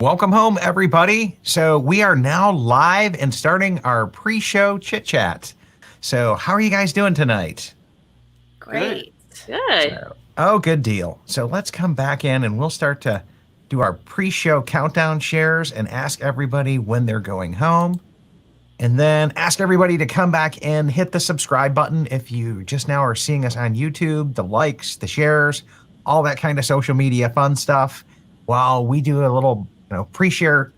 Welcome home, everybody. So we are now live and starting our pre-show chit chat. So how are you guys doing tonight? Great. Good. Good deal. So let's come back in and we'll start to do our pre-show countdown shares and ask everybody when they're going home. And then ask everybody to come back and hit the subscribe button if you just now are seeing us on YouTube, the likes, the shares, all that kind of social media fun stuff. While we do a little pre-show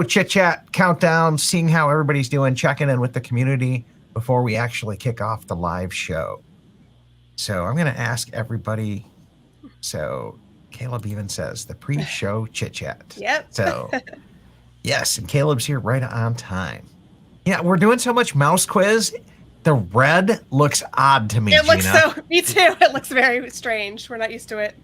chit-chat countdown, seeing how everybody's doing, checking in with the community before we actually kick off the live show. So I'm going to ask everybody. So Caleb even says the pre-show chit-chat. Yep. So yes, and Caleb's here right on time. Yeah, we're doing so much mouse quiz. The red looks odd to me, It looks Gina. me too. It looks very strange. We're not used to it.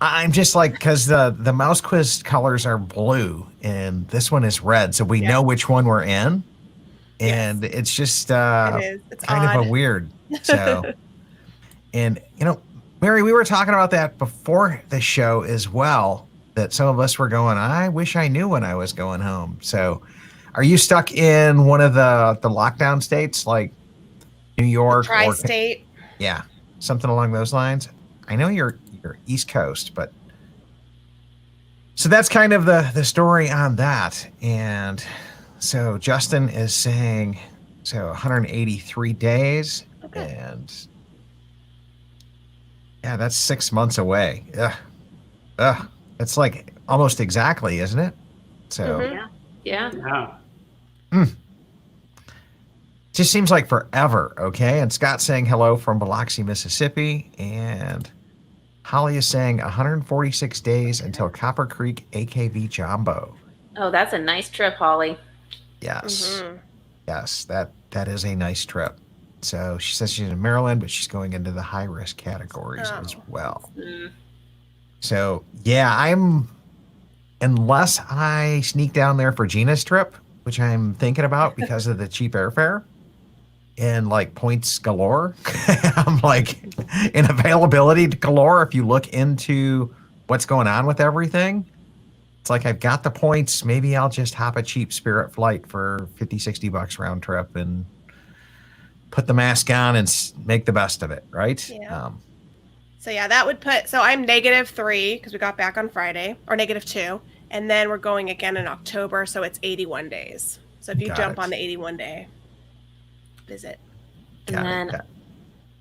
I'm just like, because the mouse quiz colors are blue and this one is red, so we know which one we're in. And it's just It is. It's kind odd. of a weird. So, and Mary, we were talking about that before the show as well, that some of us were going, I wish I knew when I was going home. So are you stuck in one of the lockdown states like New York? Tri-state. Yeah, something along those lines. I know you're East Coast, but so that's kind of the story on that. And so Justin is saying 183 days, and yeah, that's 6 months away. It's like almost exactly, isn't it? So Yeah. just seems like forever. Okay, and Scott's saying hello from Biloxi, Mississippi, and Holly is saying 146 days until Copper Creek AKV Jumbo. Oh, that's a nice trip, Holly. Yes. Yes, that is a nice trip. So she says she's in Maryland, but she's going into the high risk categories as well. So yeah, unless I sneak down there for Gina's trip, which I'm thinking about because of the cheap airfare and like points galore. I'm like in availability galore. If you look into what's going on with everything, it's like I've got the points. Maybe I'll just hop a cheap Spirit flight for $50-$60 round trip and put the mask on and make the best of it, right? Yeah. So yeah, that would put. So I'm -3 because we got back on Friday, or -2, and then we're going again in October. So it's 81 days. So if you jump on the 81 day visit, And then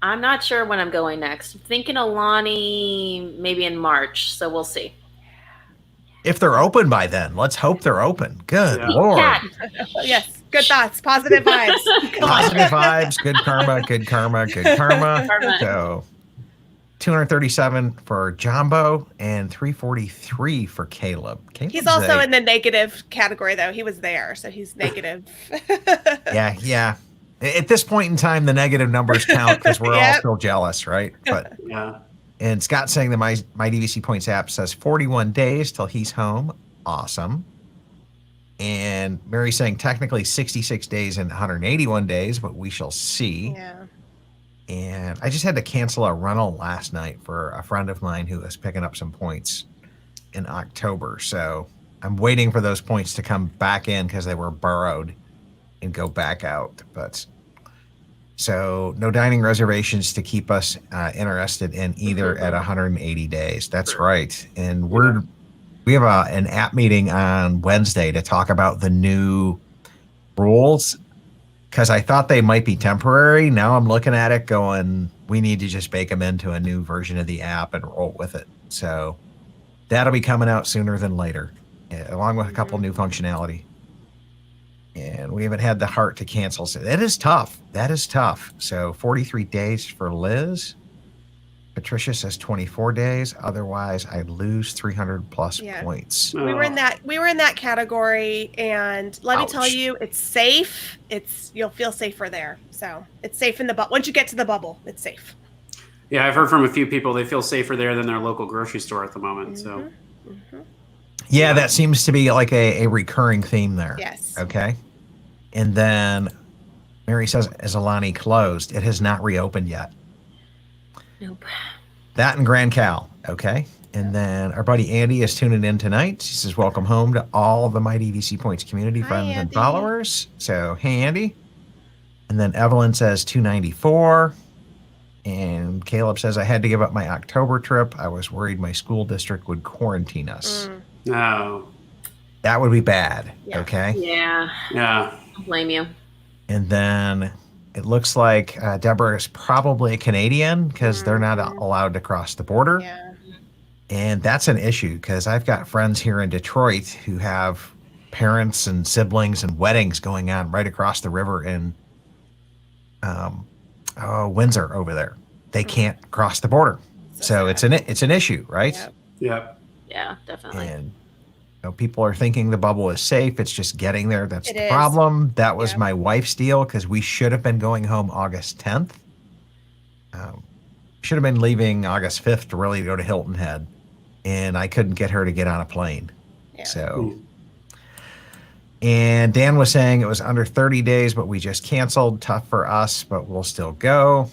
I'm not sure when I'm going next. I'm thinking Alani maybe in March, so we'll see. If they're open by then, let's hope they're open. Good Lord. Yeah. Yes, good thoughts, positive vibes. Positive vibes, good karma, good karma, good karma. So 237 for Jumbo and 343 for Caleb. He's also in the negative category, though. He was there, so he's negative. Yeah. At this point in time, the negative numbers count because we're all still jealous, right? But and Scott's saying that my DVC Points app says 41 days till he's home. Awesome. And Mary's saying technically 66 days and 181 days, but we shall see. Yeah. And I just had to cancel a rental last night for a friend of mine who was picking up some points in October. So I'm waiting for those points to come back in because they were borrowed and go back out. But so no dining reservations to keep us interested in either at 180 days. That's right. And we have an app meeting on Wednesday to talk about the new rules, because I thought they might be temporary. Now I'm looking at it going, we need to just bake them into a new version of the app and roll with it. So that'll be coming out sooner than later, along with a couple new functionality. And we haven't had the heart to cancel. So that is tough. So 43 days for Liz. Patricia says 24 days. Otherwise, I lose 300 plus points. We were in that category, and let me tell you, it's safe. You'll feel safer there. So it's safe in the bubble. Once you get to the bubble, it's safe. Yeah, I've heard from a few people they feel safer there than their local grocery store at the moment. So. Yeah, that seems to be like a recurring theme there. Yes. Okay. And then Mary says, is Alani closed? It has not reopened yet. Nope. That and Grand Cal. Okay. And then our buddy Andy is tuning in tonight. He says, welcome home to all of the My DVC Points community Hi, friends and Andy. followers. So, hey, Andy. And then Evelyn says 294. And Caleb says, I had to give up my October trip. I was worried my school district would quarantine us. No. That would be bad. Yeah. Okay. Yeah. Yeah. Don't blame you. And then it looks like Deborah is probably a Canadian because they're not allowed to cross the border. Yeah. And that's an issue because I've got friends here in Detroit who have parents and siblings and weddings going on right across the river in Windsor over there. They can't cross the border. So it's an issue, right? Yep. Yep. Yeah, definitely. And people are thinking the bubble is safe. It's just getting there. That's It the is. problem. That was Yep. my wife's deal because we should have been going home August 10th. Should have been leaving August 5th to really go to Hilton Head. And I couldn't get her to get on a plane. Yeah. So, and Dan was saying it was under 30 days, but we just canceled. Tough for us, but we'll still go.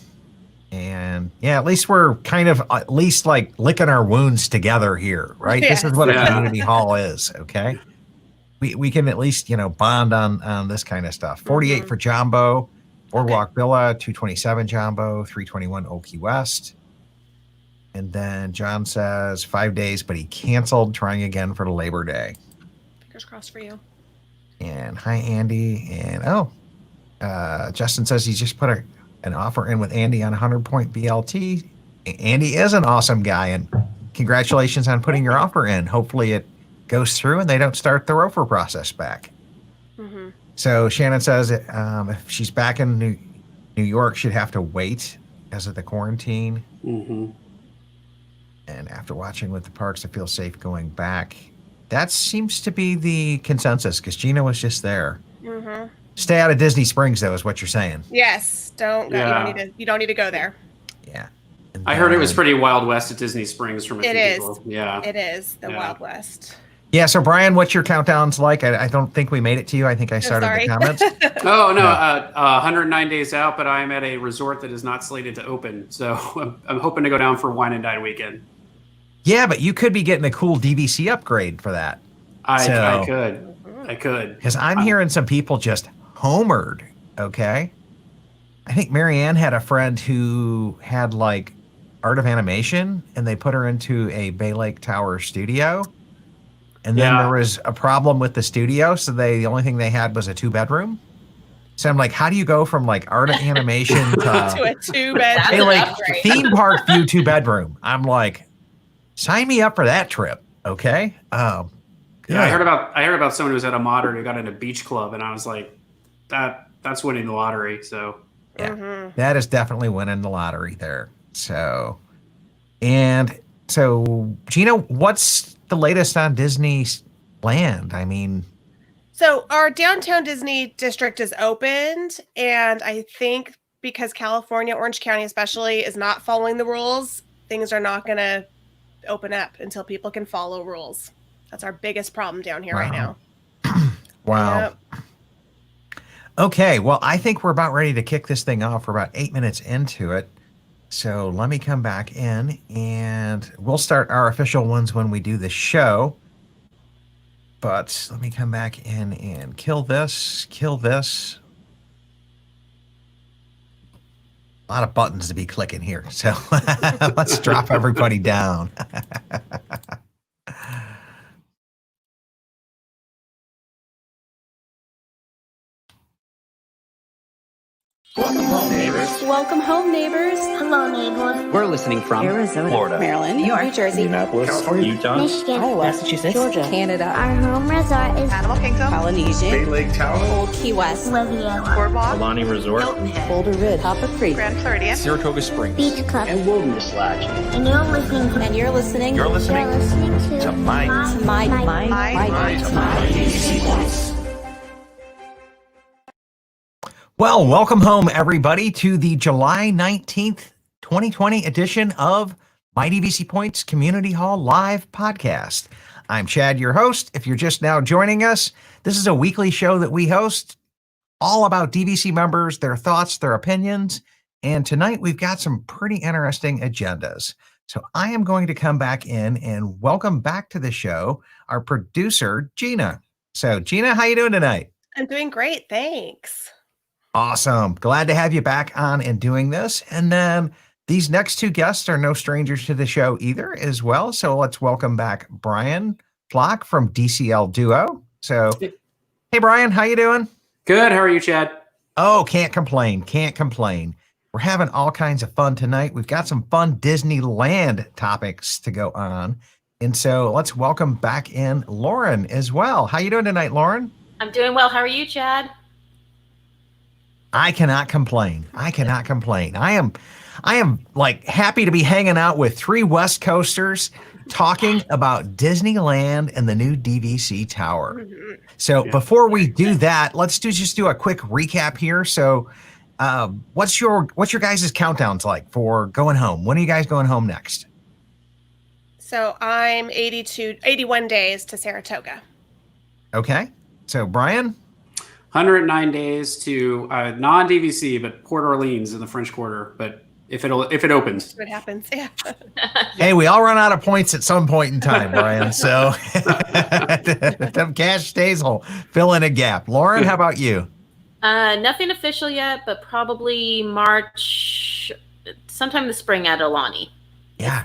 And yeah, at least we're kind of like licking our wounds together here, right? This is what a Yeah. community hall is, okay? We can at least, bond on this kind of stuff. 48 for Jumbo, Boardwalk Villa, 227 Jumbo, 321 Old Key West. And then John says 5 days, but he canceled, trying again for the Labor Day. Fingers crossed for you. And hi, Andy. And Justin says he's just put an offer in with Andy on 100-point BLT. Andy is an awesome guy, and congratulations on putting your offer in. Hopefully it goes through and they don't start the ROFR process back. So Shannon says if she's back in New York, she'd have to wait because of the quarantine. Mm-hmm. And after watching with the parks, I feel safe going back. That seems to be the consensus because Gina was just there. Stay out of Disney Springs, though, is what you're saying. Yes. Don't go. Yeah. You don't need to go there. Yeah. And I heard it was then- pretty Wild West at Disney Springs from a few It is. people. Yeah. It is the Yeah. Wild West. Yeah, so Brian, what's your countdowns like? I don't think we made it to you. I think I started sorry. the comments. Oh, no, 109 days out, but I'm at a resort that is not slated to open. So I'm hoping to go down for Wine and Dine weekend. Yeah, but you could be getting a cool DVC upgrade for that. I So- could. Because I'm hearing some people just homered, okay? I think Marianne had a friend who had like Art of Animation, and they put her into a Bay Lake Tower studio. And then Yeah. there was a problem with the studio, so the only thing they had was a 2-bedroom. So I'm like, how do you go from like Art of Animation To to a 2-bed. That's Bay an Lake upgrade. theme park view 2-bedroom? I'm like, sign me up for that trip, okay? Yeah, I heard about someone who was at a modern who got into Beach Club, and I was like, that's winning the lottery. So Yeah, that is definitely winning the lottery there. So, and so, Gina, what's the latest on Disneyland? I mean, So our downtown Disney district is opened, and I think because California, Orange County especially, is not following the rules, things are not going to open up until people can follow rules. That's our biggest problem down here right now. wow. Yep. Okay, well, I think we're about ready to kick this thing off. We're about 8 minutes into it. So let me come back in, and we'll start our official ones when we do the show. But let me come back in and kill this. A lot of buttons to be clicking here. So let's drop everybody down. Welcome home, neighbors. Hello, neighbors. We're listening from Arizona, Florida, Maryland, New York, New Jersey, Indianapolis, Utah, Michigan. Iowa, Massachusetts, Georgia, Canada, Our home resort is Animal Kingdom, Polynesia, Bay Lake Tower, Old Key West, Riviera Boardwalk, Alani Resort, Boulder Ridge, Copper Creek, Grand Floridian, Saratoga Springs. Beach Club. and Wilderness Lodge. And you're listening to and you're listening You're listening to my Well, welcome home, everybody, to the July 19th, 2020 edition of My DVC Points Community Hall Live podcast. I'm Chad, your host. If you're just now joining us, this is a weekly show that we host all about DVC members, their thoughts, their opinions. And tonight we've got some pretty interesting agendas. So I am going to come back in and welcome back to the show our producer, Gina. So Gina, how you doing tonight? I'm doing great. Thanks. Awesome. Glad to have you back on and doing this. And then these next two guests are no strangers to the show either as well. So let's welcome back Brian Flock from DCL Duo. So, hey, Brian, how you doing? Good. How are you, Chad? Oh, can't complain. Can't complain. We're having all kinds of fun tonight. We've got some fun Disneyland topics to go on. And so let's welcome back in Lauren as well. How you doing tonight, Lauren? I'm doing well. How are you, Chad? I cannot complain. I cannot complain. I am like happy to be hanging out with three West Coasters talking about Disneyland and the new DVC Tower. So before we do that, let's just do a quick recap here. So what's your guys' countdowns like for going home? When are you guys going home next? So I'm 81 days to Saratoga. Okay. So Brian? 109 days to non-DVC, but Port Orleans in the French Quarter. But if it opens, What happens? Yeah. Hey, we all run out of points at some point in time, Brian. So the cash stays whole. Fill in a gap. Lauren, how about you? Nothing official yet, but probably March, sometime this spring at Alani. Yeah.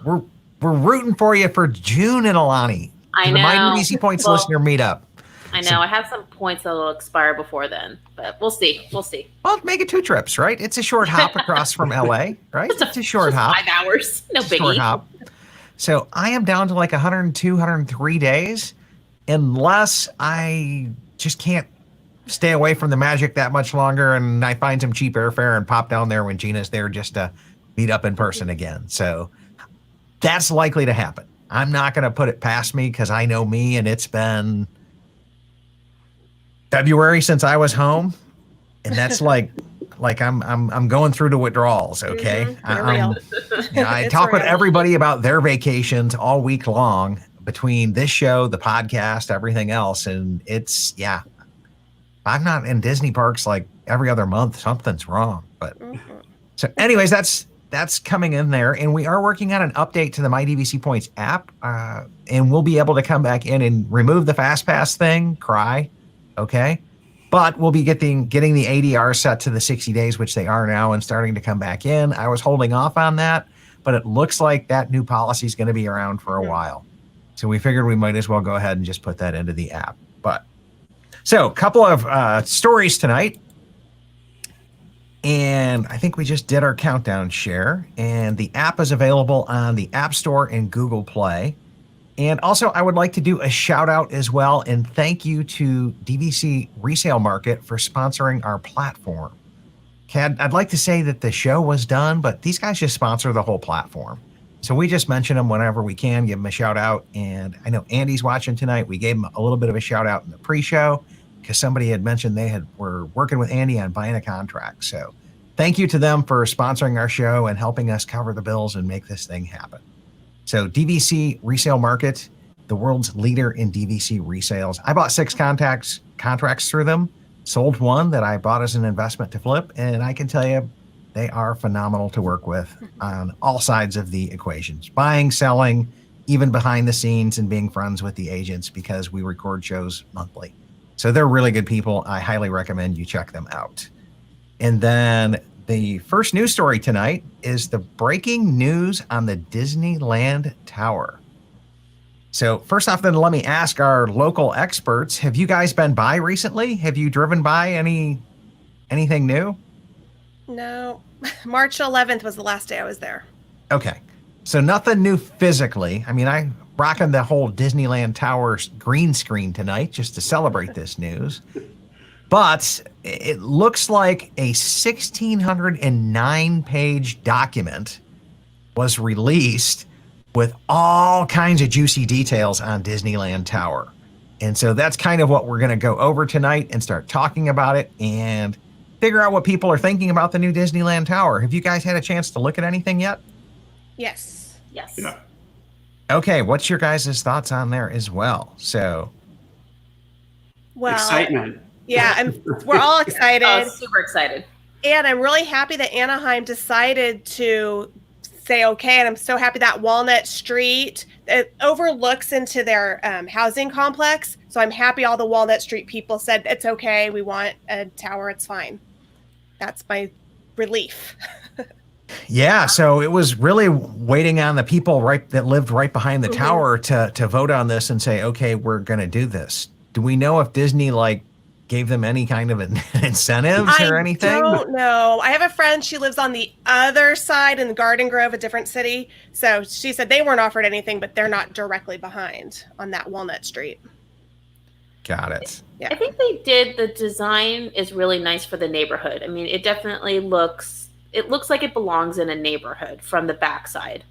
We're rooting for you for June in Alani. I The know. My DVC Points Well, listener meetup. I know. I have some points that will expire before then, but we'll see. We'll see. Well, make it 2 trips, right? It's a short hop across from LA, right? It's a short hop. 5 hours. No It's a short biggie. hop. So I am down to like 102, 103 days, unless I just can't stay away from the magic that much longer and I find some cheap airfare and pop down there when Gina's there just to meet up in person again. So that's likely to happen. I'm not going to put it past me because I know me, and it's been February since I was home, and that's like I'm going through the withdrawals. Okay, They're real. I It's talk with real. everybody about their vacations all week long between this show, the podcast, everything else, and it's I'm not in Disney parks like every other month. Something's wrong. But so, anyways, that's coming in there, and we are working on an update to the My DVC Points app, and we'll be able to come back in and remove the Fast Pass thing. Cry. Okay. But we'll be getting the ADR set to the 60 days, which they are now, and starting to come back in. I was holding off on that, but it looks like that new policy is going to be around for a while. So we figured we might as well go ahead and just put that into the app. But so a couple of stories tonight. And I think we just did our countdown share, and the app is available on the App Store and Google Play. And also, I would like to do a shout out as well, and thank you to DVC Resale Market for sponsoring our platform. Okay, I'd like to say that the show was done, but these guys just sponsor the whole platform. So we just mention them whenever we can, give them a shout out. And I know Andy's watching tonight. We gave him a little bit of a shout out in the pre-show because somebody had mentioned they were working with Andy on buying a contract. So thank you to them for sponsoring our show and helping us cover the bills and make this thing happen. So DVC Resale Market, the world's leader in DVC resales. I bought 6 contracts through them, sold one that I bought as an investment to flip, and I can tell you they are phenomenal to work with on all sides of the equations. Buying, selling, even behind the scenes, and being friends with the agents because we record shows monthly. So they're really good people. I highly recommend you check them out. And then the first news story tonight is the breaking news on the Disneyland Tower. So first off, then let me ask our local experts, have you guys been by recently? Have you driven by anything new? No. March 11th was the last day I was there. Okay. So nothing new physically. I mean, I'm rocking the whole Disneyland Tower green screen tonight just to celebrate this news. But it looks like a 1,609-page document was released with all kinds of juicy details on Disneyland Tower. And so that's kind of what we're going to go over tonight and start talking about it and figure out what people are thinking about the new Disneyland Tower. Have you guys had a chance to look at anything yet? Yes. Yes. Yeah. Okay, what's your guys' thoughts on there as well? So, Well, Excitement. yeah, we're all excited. Oh, super excited. And I'm really happy that Anaheim decided to say okay, and I'm so happy that Walnut Street, it overlooks into their housing complex. So I'm happy all the Walnut Street people said it's okay. We want a tower. It's fine. That's my relief. Yeah, so it was really waiting on the people that lived right behind the tower to vote on this and say, okay, we're going to do this. Do we know if Disney gave them any kind of incentives or anything? I don't know. I have a friend, she lives on the other side in Garden Grove, a different city. So she said they weren't offered anything, but they're not directly behind on that Walnut Street. Got it. Yeah. I think the design is really nice for the neighborhood. I mean, it definitely looks like it belongs in a neighborhood from the backside.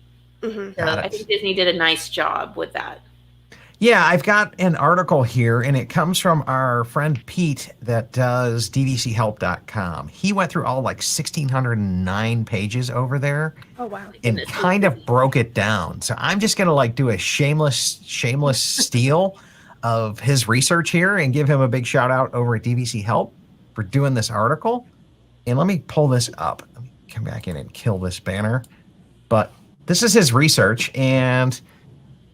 Mm-hmm. So I think Disney did a nice job with that. Yeah, I've got an article here, and it comes from our friend Pete that does dvchelp.com. He went through all 1,609 pages over there. Oh, wow. And kind of broke it down. So I'm just going to do a shameless steal of his research here and give him a big shout out over at DVC Help for doing this article. And let me pull this up. Let me come back in and kill this banner. But this is his research, and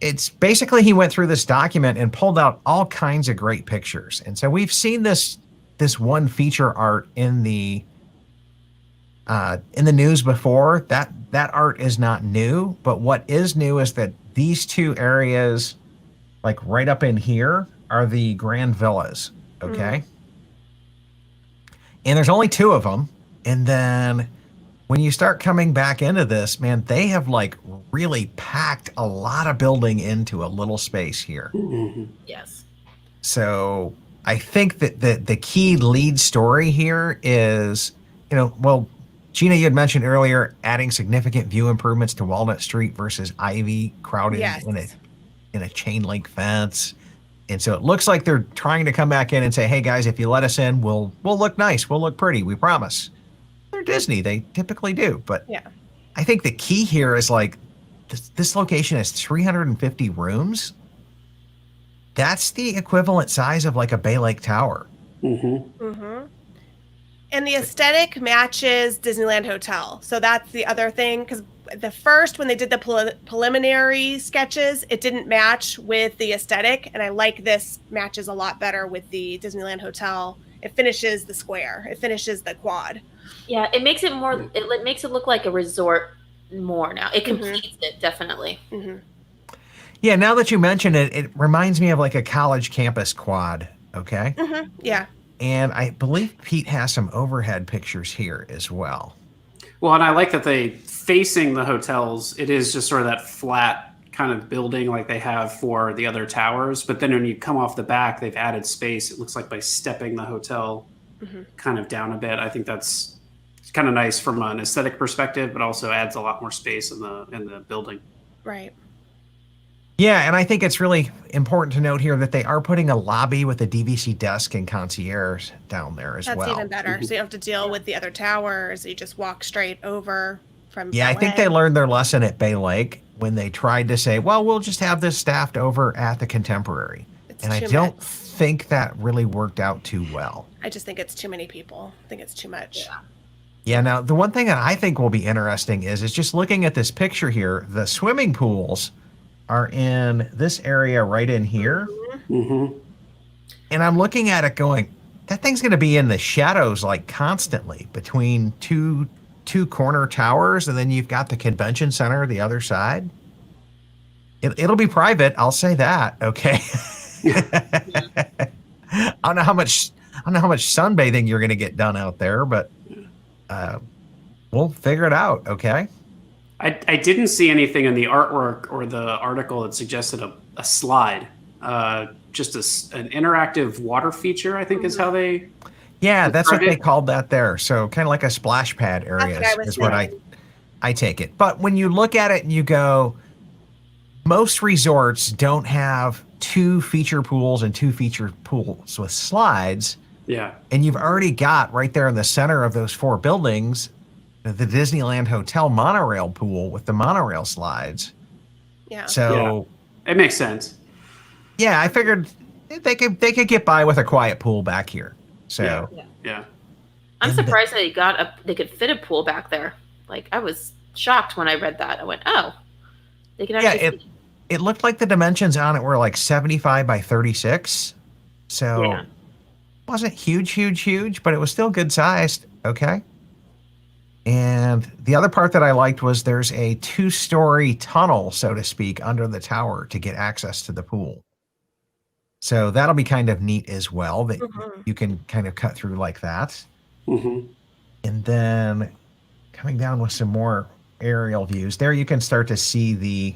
it's basically he went through this document and pulled out all kinds of great pictures. And so we've seen this one feature art in the news before. That art is not new, but what is new is that these two areas, right up in here, are the grand villas. Okay. And there's only two of them. And then when you start coming back into this, man, they have really packed a lot of building into a little space here. Mm-hmm. Yes. So I think that the key lead story here is, Gina, you had mentioned earlier adding significant view improvements to Walnut Street versus Ivy crowded in a chain link fence. And so it looks like they're trying to come back in and say, hey guys, if you let us in, we'll look nice. We'll look pretty. We promise. They're Disney. They typically do. But yeah, I think the key here is this location has 350 rooms. That's the equivalent size of a Bay Lake Tower. Mm-hmm. Mm-hmm. And the aesthetic matches Disneyland Hotel. So that's the other thing, because when they did the preliminary sketches, it didn't match with the aesthetic. And I like this matches a lot better with the Disneyland Hotel. It finishes the square. It finishes the quad. Yeah, it makes it more, it makes it look like a resort more now. It completes it, definitely. Mm-hmm. Yeah, now that you mention it, it reminds me of a college campus quad. Okay. Mm-hmm. Yeah. And I believe Pete has some overhead pictures here as well. Well, and I like that facing the hotels, it is just sort of that flat kind of building like they have for the other towers. But then when you come off the back, they've added space. It looks like by stepping the hotel kind of down a bit. I think that's kind of nice from an aesthetic perspective, but also adds a lot more space in the building. Right. Yeah, and I think it's really important to note here that they are putting a lobby with a DVC desk and concierge down there as well. That's even better. So you don't have to deal with the other towers. You just walk straight over from Yeah, LA. I think they learned their lesson at Bay Lake when they tried to say, well, we'll just have this staffed over at the Contemporary. And I don't think that really worked out too well. I just think it's too many people. I think it's too much. Yeah, now the one thing that I think will be interesting is just looking at this picture here, the swimming pools are in this area right in here. Mm-hmm. And I'm looking at it going, that thing's going to be in the shadows constantly between two corner towers, and then you've got the convention center the other side. It'll be private, I'll say that, okay? I don't know how much sunbathing you're going to get done out there, but we'll figure it out, okay? I didn't see anything in the artwork or the article that suggested a slide. Just an interactive water feature, I think is how they... Yeah, that's what they called that there. So kind of like a splash pad area is what I take it. But when you look at it and you go, most resorts don't have 2 feature pools and 2 feature pools with slides. Yeah. And you've already got right there in the center of those 4 buildings the Disneyland Hotel monorail pool with the monorail slides. Yeah. So it makes sense. Yeah, I figured they could get by with a quiet pool back here. So yeah. I'm surprised they could fit a pool back there. I was shocked when I read that. I went, oh, they can actually see. It looked like the dimensions on it were like 75 by 36. So Yeah. it wasn't huge, but it was still good sized. Okay. And the other part that I liked was there's a 2-story tunnel, so to speak, under the tower to get access to the pool. So that'll be kind of neat as well, that you can kind of cut through like that. Mm-hmm. And then coming down with some more aerial views, there you can start to see the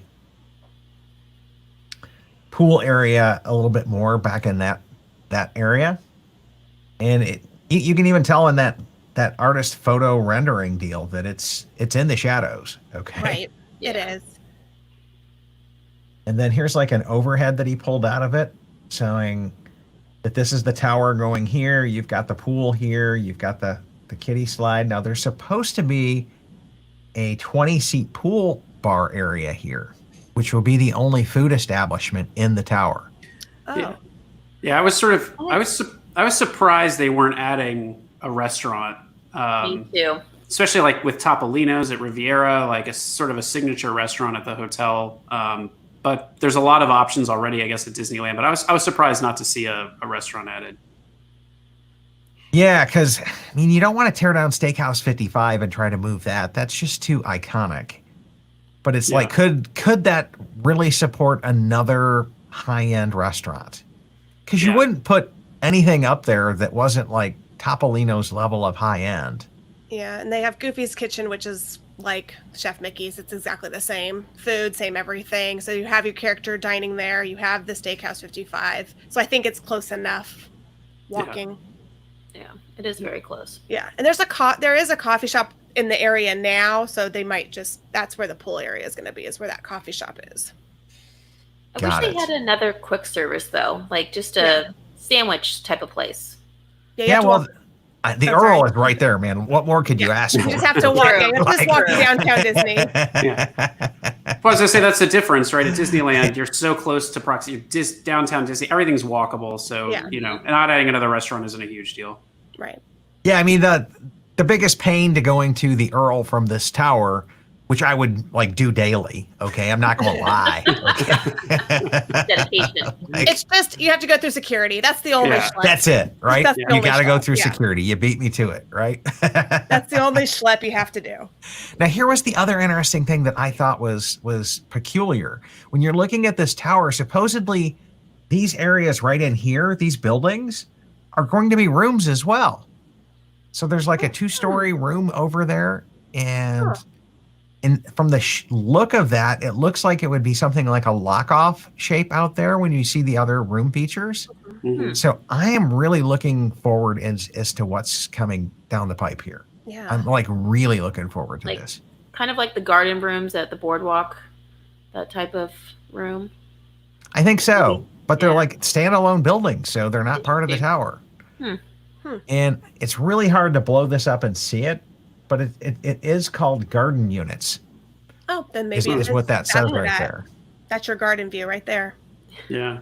pool area a little bit more back in that area. And you can even tell in that artist photo rendering deal that it's in the shadows. Okay. Right. It Yeah. is. And then here's like an overhead that he pulled out of it, showing that this is the tower going here. You've got the pool here. You've got the kiddie slide. Now there's supposed to be a 20-seat pool bar area here, which will be the only food establishment in the tower. Oh. Yeah, I was surprised they weren't adding a restaurant. Me too. Especially like with Topolino's at Riviera, like a sort of a signature restaurant at the hotel. But there's a lot of options already, I guess, at Disneyland. But I was surprised not to see a restaurant added. Yeah, because I mean, you don't want to tear down Steakhouse 55 and try to move that. That's just too iconic. But it's like, could that really support another high-end restaurant? Because you wouldn't put anything up there that wasn't like Topolino's level of high-end. Yeah, and they have Goofy's Kitchen, which is like Chef Mickey's. It's exactly the same food, same everything. So you have your character dining there. You have the Steakhouse 55. So I think it's close enough walking. Yeah, it is very close. Yeah, and there is a coffee shop in the area now, so they might that's where the pool area is going to be, is where that coffee shop is. I Got wish it. they had another quick service though, like just a sandwich type of place. Yeah, you have to well, walk- the Oh, Earl sorry. is right there, man. What more could you ask for? you just have to walk. True. Yeah, you have to just walk to downtown Disney. Well, I was gonna say that's the difference, right? At Disneyland, you're so close to downtown Disney. Everything's walkable, so Yeah. and not adding another restaurant isn't a huge deal. Right. Yeah, I mean, the biggest pain to going to the Earl from this tower, which I would like do daily. Okay, I'm not going to lie. Okay? Dedication. It's just you have to go through security. That's the only Yeah. schlep. That's it, right? That's the You only got to go schlep, through yeah. security. You beat me to it, right? That's the only schlep you have to do. Now, here was the other interesting thing that I thought was peculiar. When you're looking at this tower, supposedly these areas right in here, these buildings, are going to be rooms as well. So there's like a 2-story room over there, and from the look of that, it looks like it would be something like a lock-off shape out there when you see the other room features. Mhm. So I am really looking forward as to what's coming down the pipe here. Yeah. I'm like really looking forward to Like- this. Kind of like the garden rooms at the boardwalk, that type of room. I think so, but they're Yeah. like standalone buildings, so they're not part of the tower. And it's really hard to blow this up and see it, but it is called garden units. Oh, then Is, maybe is what that says right that. there. That's your garden view right there. Yeah.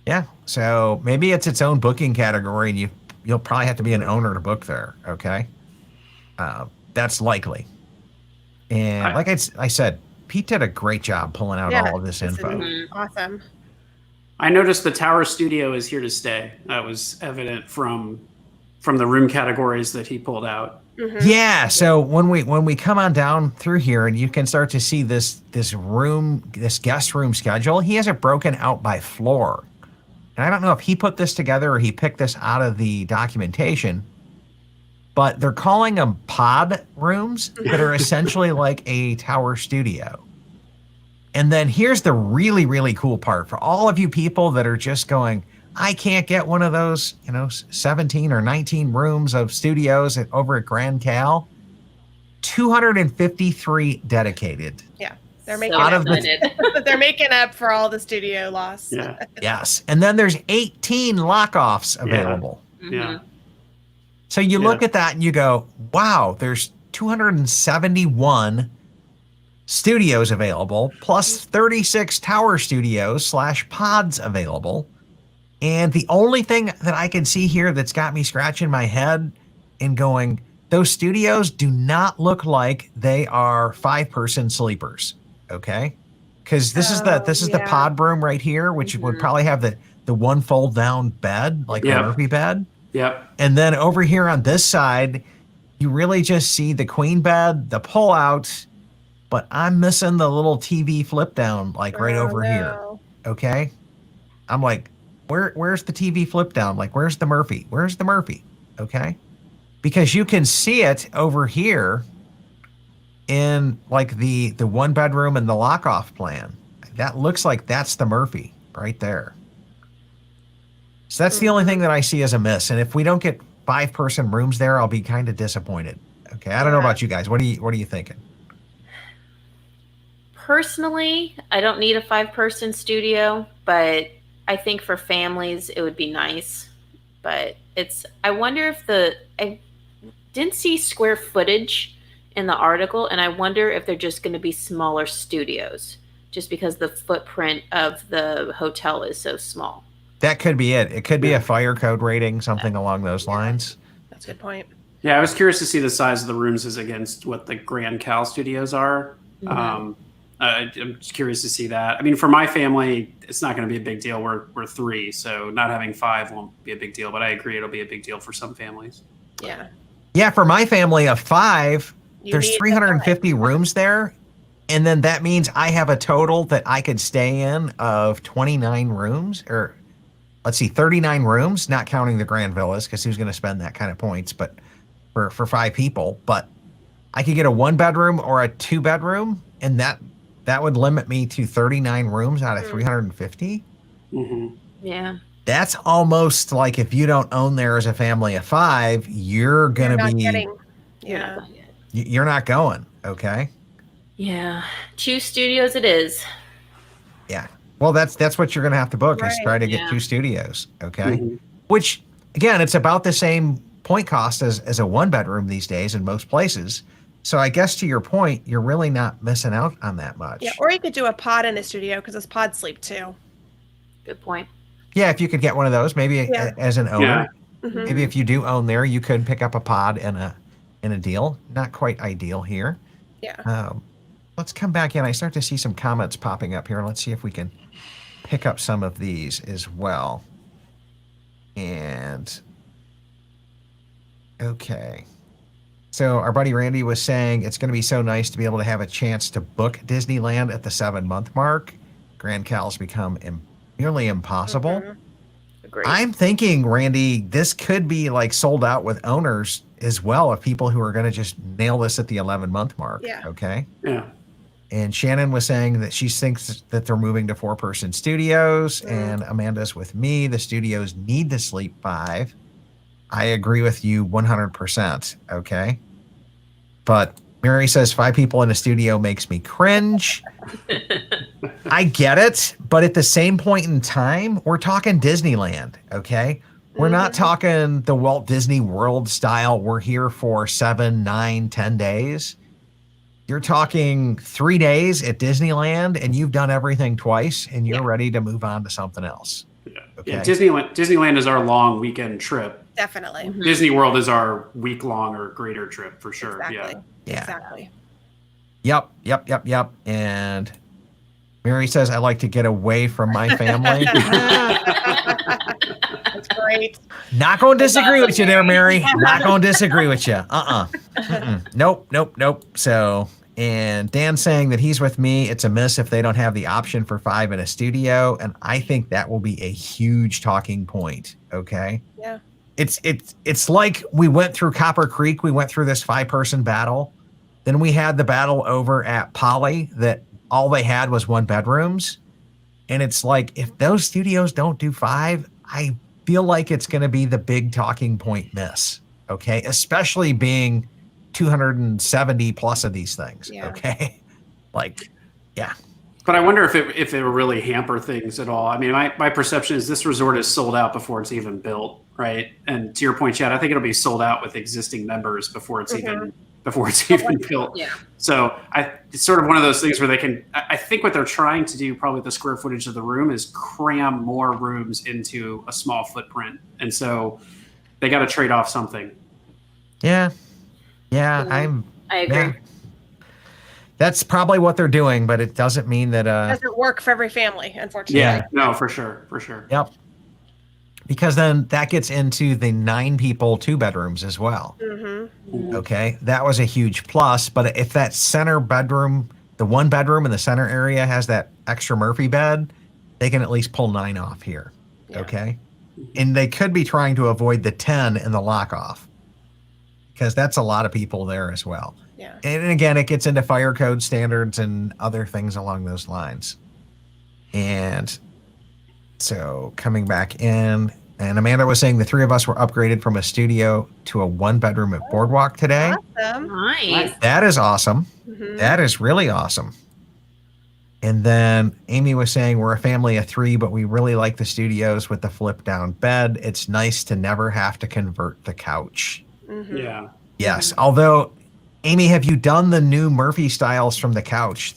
Yeah. So maybe it's its own booking category, and you'll probably have to be an owner to book there. Okay. That's likely. And like I said, Pete did a great job pulling out all of this info. Is awesome. I noticed the Tower Studio is here to stay. That was evident from the room categories that he pulled out. Mm-hmm. Yeah. So when we come on down through here, and you can start to see this guest room schedule, he has it broken out by floor. And I don't know if he put this together or he picked this out of the documentation, but they're calling them pod rooms that are essentially like a tower studio. And then here's the really, really cool part for all of you people that are just going, I can't get one of those, 17 or 19 rooms of studios over at Grand Cal. 253 dedicated. Yeah. They're making Out up. of They're making up for all the studio loss. Yeah. Yes. And then there's 18 lockoffs available. Yeah. So you look at that and you go, wow, there's 271 studios available, plus 36 tower studios / pods available. And the only thing that I can see here that's got me scratching my head and going, those studios do not look like they are 5-person sleepers. Okay. Because this is the pod room right here, which would probably have the one fold down bed, like the Murphy bed. Yep. And then over here on this side, you really just see the queen bed, the pull out, but I'm missing the little TV flip down, like right over here. Okay. I'm like, where's the TV flip down? Like, where's the Murphy? Where's the Murphy? Okay. Because you can see it over here in like the 1-bedroom and the lock off plan. That looks like that's the Murphy right there. So that's the only thing that I see as a miss. And if we don't get 5-person rooms there, I'll be kind of disappointed. Okay. I don't know about you guys. What are you thinking? Personally, I don't need a 5-person studio, but I think for families it would be nice. But I wonder if I didn't see square footage in the article, and I wonder if they're just going to be smaller studios just because the footprint of the hotel is so small. That could be it. It could be a fire code rating, something along those lines. That's a good point. Yeah, I was curious to see the size of the rooms as against what the Grand Cal studios are. I'm just curious to see that. I mean, for my family, it's not going to be a big deal. We're 3, so not having 5 won't be a big deal. But I agree, it'll be a big deal for some families. Yeah. Yeah, for my family of 5, there's need 350 rooms there. And then that means I have a total that I could stay in of 29 rooms, or let's see, 39 rooms, not counting the Grand Villas, because who's going to spend that kind of points, but for 5 people. But I could get a 1-bedroom or a 2-bedroom, and that would limit me to 39 rooms out of 350. Mm-hmm. Yeah. That's almost like if you don't own there as a family of 5, you're going to be... You're not going, okay? Yeah. 2 studios it is. Yeah. Well, that's what you're going to have to book is try to get 2 studios, okay? Mm-hmm. Which, again, it's about the same point cost as a 1-bedroom these days in most places. So I guess to your point, you're really not missing out on that much. Yeah, or you could do a pod in a studio because it's pod sleep too. Good point. Yeah, if you could get one of those, maybe as an owner. Yeah. Mm-hmm. Maybe if you do own there, you could pick up a pod in a deal. Not quite ideal here. Yeah. Let's come back in. I start to see some comments popping up here. Let's see if we can pick up some of these as well. And okay. So our buddy Randy was saying it's going to be so nice to be able to have a chance to book Disneyland at the 7-month mark. Grand Cal's become nearly impossible. Mm-hmm. Agreed. I'm thinking, Randy, this could be like sold out with owners as well of people who are going to just nail this at the 11-month mark. Yeah. Okay. Yeah. And Shannon was saying that she thinks that they're moving to 4-person studios, and Amanda's with me. The studios need to sleep 5. I agree with you 100%. Okay. But Mary says 5 people in a studio makes me cringe. I get it. But at the same point in time, we're talking Disneyland. Okay. We're not talking the Walt Disney World style. We're here for 7, 9, 10 days. You're talking 3 days at Disneyland, and you've done everything twice, and you're ready to move on to something else. Yeah. Okay. Yeah, Disneyland is our long weekend trip. Definitely. Mm-hmm. Disney World is our week-long or greater trip for sure. Exactly. Yeah. Exactly. Yep. And Mary says, I like to get away from my family. That's great. Not going to disagree with you there, Mary. Not going to disagree with you. Nope. So, and Dan's saying that he's with me. It's a miss if they don't have the option for 5 in a studio. And I think that will be a huge talking point. Okay. Yeah. It's like we went through Copper Creek. We went through this 5-person battle. Then we had the battle over at Poly that all they had was 1-bedrooms. And it's like, if those studios don't do 5, I feel like it's going to be the big talking point miss. Okay. Especially being 270 plus of these things. Yeah. Okay. Like, yeah. But I wonder if it will really hamper things at all. I mean, my perception is this resort is sold out before it's even built, right? And to your point, Chad, I think it'll be sold out with existing members before it's even built. Yeah. So it's sort of one of those things where they can. I think what they're trying to do, probably the square footage of the room, is cram more rooms into a small footprint, and so they got to trade off something. Yeah. Yeah, I agree. yeah. That's probably what they're doing, but it doesn't mean that. Doesn't work for every family, unfortunately. Yeah. No, for sure. For sure. Yep. Because then that gets into the 9 people, 2 bedrooms as well. Mm-hmm. Okay. That was a huge plus. But if that center bedroom, the 1 bedroom in the center area has that extra Murphy bed, they can at least pull 9 off here. Yeah. Okay. And they could be trying to avoid the 10 in the lock off because that's a lot of people there as well. Yeah. And again, it gets into fire code standards and other things along those lines. And so coming back in, and Amanda was saying the 3 of us were upgraded from a studio to a 1 bedroom at Boardwalk today. Awesome. Nice. That is awesome. Mhm. That is really awesome. And then Amy was saying we're a family of 3, but we really like the studios with the flip down bed. It's nice to never have to convert the couch. Mhm. Yeah. Yes. Although, Amy, have you done the new Murphy styles from the couch,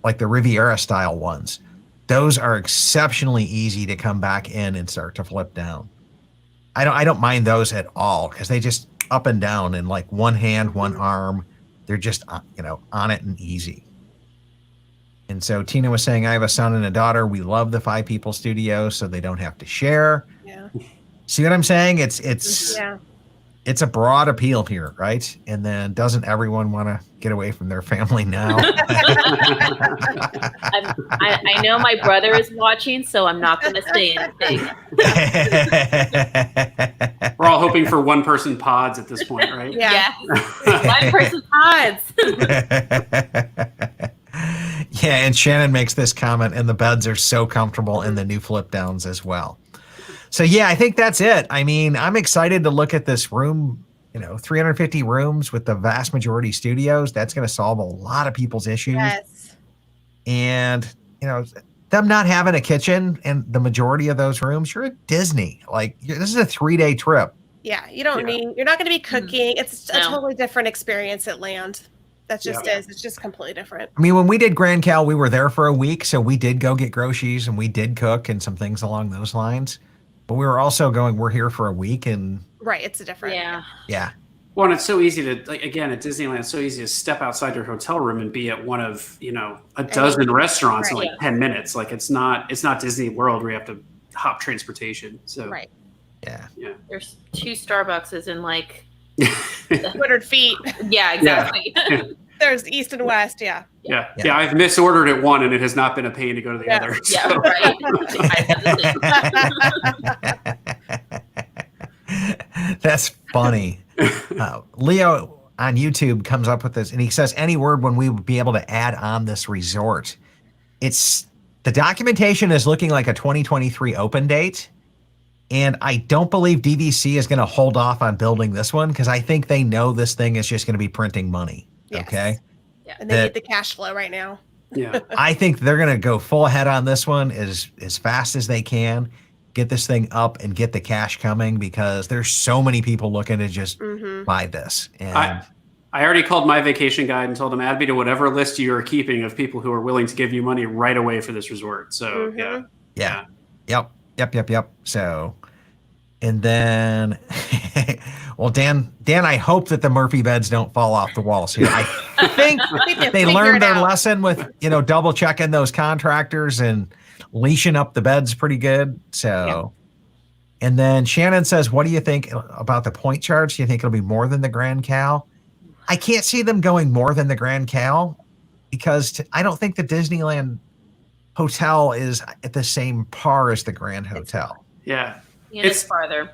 like the Riviera style ones? Those are exceptionally easy to come back in and start to flip down. I don't mind those at all because they just up and down in like one hand, one arm. They're just on it and easy. And so Tina was saying, I have a son and a daughter. We love the 5 people studio, so they don't have to share. Yeah. See what I'm saying? It's Yeah. it's a broad appeal here, right? And then doesn't everyone want to get away from their family now? I know my brother is watching, so I'm not going to say anything. We're all hoping for 1-person pods at this point, right? Yeah. Yes. 1 person pods. Yeah, and Shannon makes this comment, and the beds are so comfortable in the new flip downs as well. So yeah, I think that's it. I mean, I'm excited to look at this room, 350 rooms with the vast majority studios. That's going to solve a lot of people's issues. Yes. And, them not having a kitchen and the majority of those rooms, you're at Disney. Like, this is a 3-day trip. Yeah. You're not going to be cooking. It's a No. totally different experience at land. That just Yeah. is. It's just completely different. I mean, when we did Grand Cal, we were there for a week. So we did go get groceries and we did cook and some things along those lines. But we were also we're here for a week and Right. It's a different. Yeah. yeah. Well, and it's so easy to, like, again, at Disneyland, it's so easy to step outside your hotel room and be at one of, a dozen restaurants in Right. like 10 minutes. Like it's not Disney World where you have to hop transportation. So Right. Yeah. There's 2 Starbucks in like, 200 feet. yeah, exactly. There's east and west. Yeah. Yeah. I've misordered at one and it has not been a pain to go to the Yeah. other. Yeah, so. right. I have the same. That's funny. Leo on YouTube comes up with this and he says, any word when we would be able to add on this resort? The documentation is looking like a 2023 open date. And I don't believe DVC is going to hold off on building this one because I think they know this thing is just going to be printing money. Yes. Okay. And they need the cash flow right now. Yeah. I think they're going to go full ahead on this one as fast as they can, get this thing up and get the cash coming because there's so many people looking to just buy this. And I already called my vacation guide and told him add me to whatever list you are keeping of people who are willing to give you money right away for this resort. So yeah. Yep. So, and then, well, Dan, I hope that the Murphy beds don't fall off the walls here. I think they learned their lesson with, double checking those contractors and leashing up the beds pretty good. So, and then Shannon says, what do you think about the point charge? Do you think it'll be more than the Grand Cal? I can't see them going more than the Grand Cal because I don't think the Disneyland Hotel is at the same par as the Grand Hotel. Yeah. And it's farther.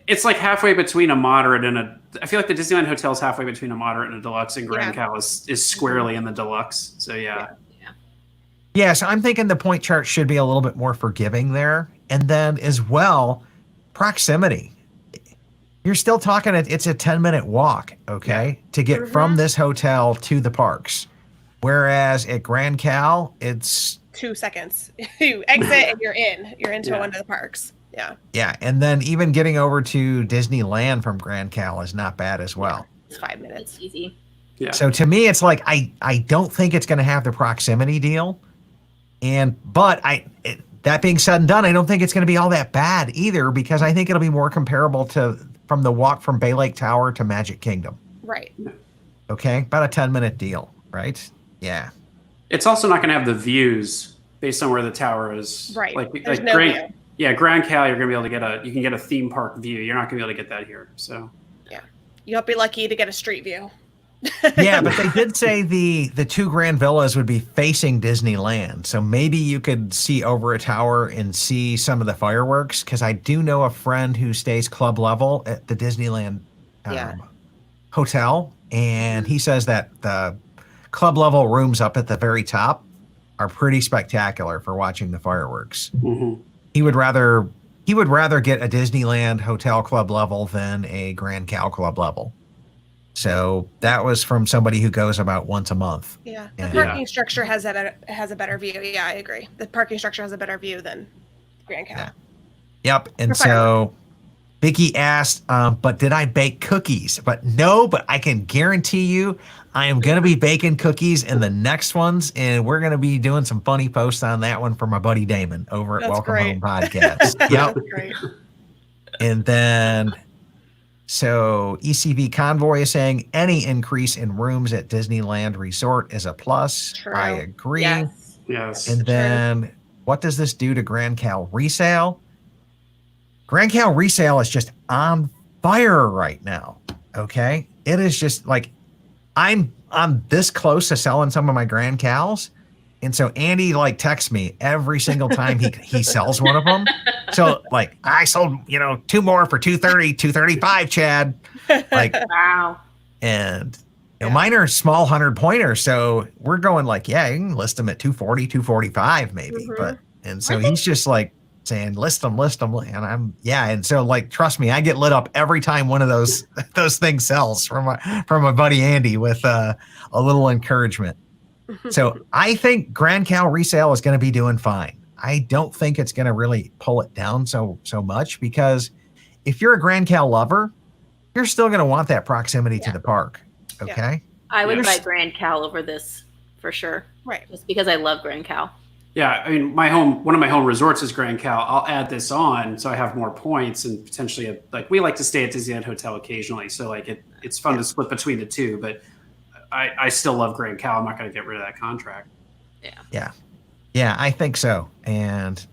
It's like halfway between a moderate and I feel like the Disneyland Hotel is halfway between a moderate and a deluxe, and Grand Cal is squarely in the deluxe. So Yeah, so I'm thinking the point chart should be a little bit more forgiving there. And then as well, proximity. You're still talking, it's a 10-minute walk, okay, to get from this hotel to the parks. Whereas at Grand Cal, it's 2 seconds. You exit and you're in. You're into one of the parks. Yeah. Yeah, and then even getting over to Disneyland from Grand Cal is not bad as well. It's 5 minutes. It's easy. Yeah. So to me, it's like I don't think it's going to have the proximity deal, but that being said and done, I don't think it's going to be all that bad either because I think it'll be more comparable to from the walk from Bay Lake Tower to Magic Kingdom. Right. Okay, about a 10-minute deal, right? Yeah. It's also not going to have the views based on where the tower is. Right. Like, There's like no Grand, view. yeah, Grand Cal, you're going to be able to you can get a theme park view. You're not going to be able to get that here. So You'll be lucky to get a street view. Yeah, but they did say the two grand villas would be facing Disneyland, so maybe you could see over a tower and see some of the fireworks. Because I do know a friend who stays club level at the Disneyland Yeah. hotel, and he says that the club level rooms up at the very top are pretty spectacular for watching the fireworks. mhm. He would rather get a Disneyland hotel club level than a Grand Cal club level. So that was from somebody who goes about once a month. Yeah. The Yeah. parking structure has a better view. Yeah, I agree. The parking structure has a better view than Grand Cal. Yeah. Yep. And For so Vicky asked, but did I bake cookies? But no, but I can guarantee you I am going to be baking cookies in the next ones. And we're going to be doing some funny posts on that one for my buddy Damon over at That's Welcome great. Home Podcast. Yep. That's great. And then, so ECV Convoy is saying any increase in rooms at Disneyland Resort is a plus. True. I agree. Yes. Yes. And then, what does this do to Grand Cal resale? Grand Cal resale is just on fire right now. Okay, it is just like I'm this close to selling some of my Grand Cals, and so Andy like texts me every single time he sells one of them. So like I sold 2 more for 230, 235, Chad. Like Wow. and mine are small 100-pointers, so we're going like, yeah, you can list them at 240, 245 maybe. Mhm. But and so he's just like saying list them, and and so like trust me, I get lit up every time one of those things sells from my buddy Andy with a little encouragement. So I think Grand Cal resale is going to be doing fine. I don't think it's going to really pull it down so much, because if you're a Grand Cal lover, you're still going to want that proximity to the park. Okay. I would Yes. buy Grand Cal over this for sure. Right. Just because I love Grand Cal. Yeah, I mean, one of my home resorts is Grand Cal. I'll add this on so I have more points, and potentially, like, we like to stay at Disneyland Hotel occasionally, so like it's fun to split between the two. But I still love Grand Cal. I'm not going to get rid of that contract. Yeah, I think so. And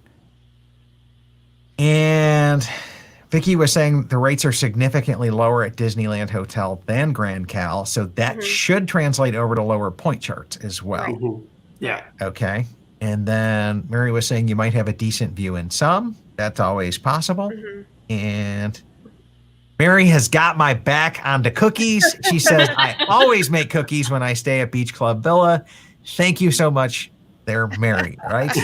Vicky was saying the rates are significantly lower at Disneyland Hotel than Grand Cal, so that should translate over to lower point charts as well. Right. Mhm. Yeah, Okay. And then Mary was saying you might have a decent view in some. That's always possible. Mhm. And Mary has got my back on the cookies. She says, I always make cookies when I stay at Beach Club Villa. Thank you so much there, Mary, right?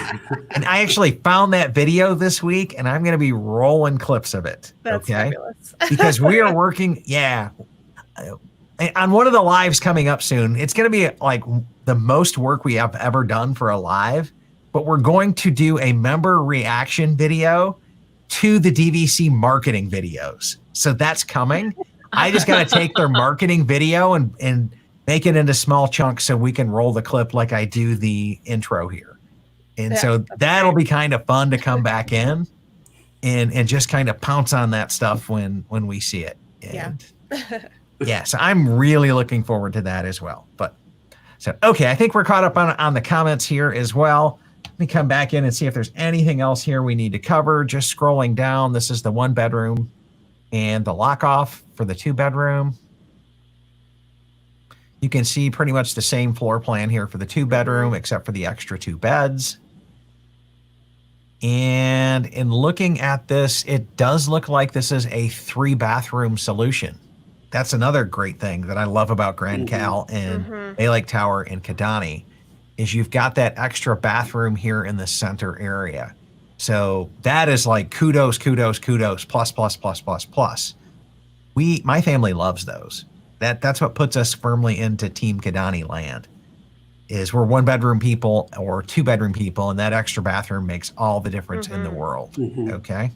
And I actually found that video this week, and I'm going to be rolling clips of it. That's okay. fabulous. Because we are working, on one of the lives coming up soon. It's going to be like the most work we have ever done for a live, but we're going to do a member reaction video to the DVC marketing videos. So that's coming. I just got to take their marketing video and make it into small chunks so we can roll the clip like I do the intro here. And Yeah, so that's that'll great. be kind of fun to come back in and just kind of pounce on that stuff when we see it. And yeah, so I'm really looking forward to that as well. But so, okay, I think we're caught up on the comments here as well. Let me come back in and see if there's anything else here we need to cover. Just scrolling down, this is the 1-bedroom and the lock off for the 2-bedroom. You can see pretty much the same floor plan here for the 2-bedroom, except for the extra 2 beds. And in looking at this, it does look like this is a 3-bathroom solution. That's another great thing that I love about Grand Cal and Bay Lake Tower and Kidani is you've got that extra bathroom here in the center area. So that is like kudos, plus. My family loves those. That's what puts us firmly into Team Kidani land. Is we're 1-bedroom people or 2-bedroom people, and that extra bathroom makes all the difference in the world. Okay.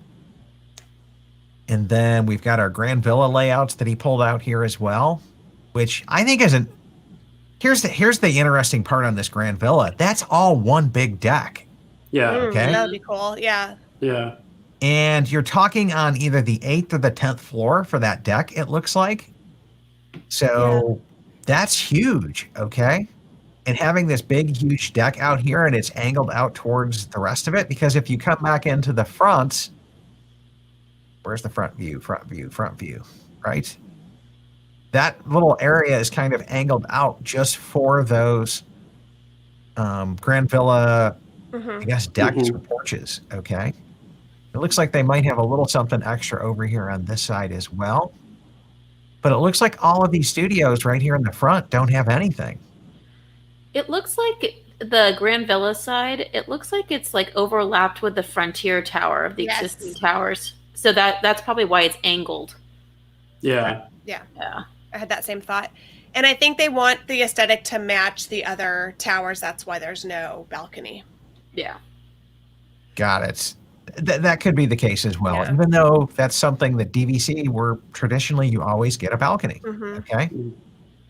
And then we've got our Grand Villa layouts that he pulled out here as well, which I think isn't. Here's the interesting part on this Grand Villa. That's all one big deck. yeah, Okay. That would be cool. Yeah. yeah. And you're talking on either the 8th or the 10th floor for that deck, it looks like. So that's huge. Okay. And having this big, huge deck out here and it's angled out towards the rest of it, because if you come back into the front, where's the front view, right? That little area is kind of angled out just for those Grand Villa, I guess, decks or porches. Okay. It looks like they might have a little something extra over here on this side as well. But it looks like all of these studios right here in the front don't have anything. It looks like the Grand Villa side, it looks like it's like overlapped with the Frontier Tower of the existing towers. So that's probably why it's angled. Yeah. Yeah. Yeah. I had that same thought. And I think they want the aesthetic to match the other towers. That's why there's no balcony. Yeah. Got it. That could be the case as well, Yeah. even though that's something that DVC, where traditionally you always get a balcony. Okay.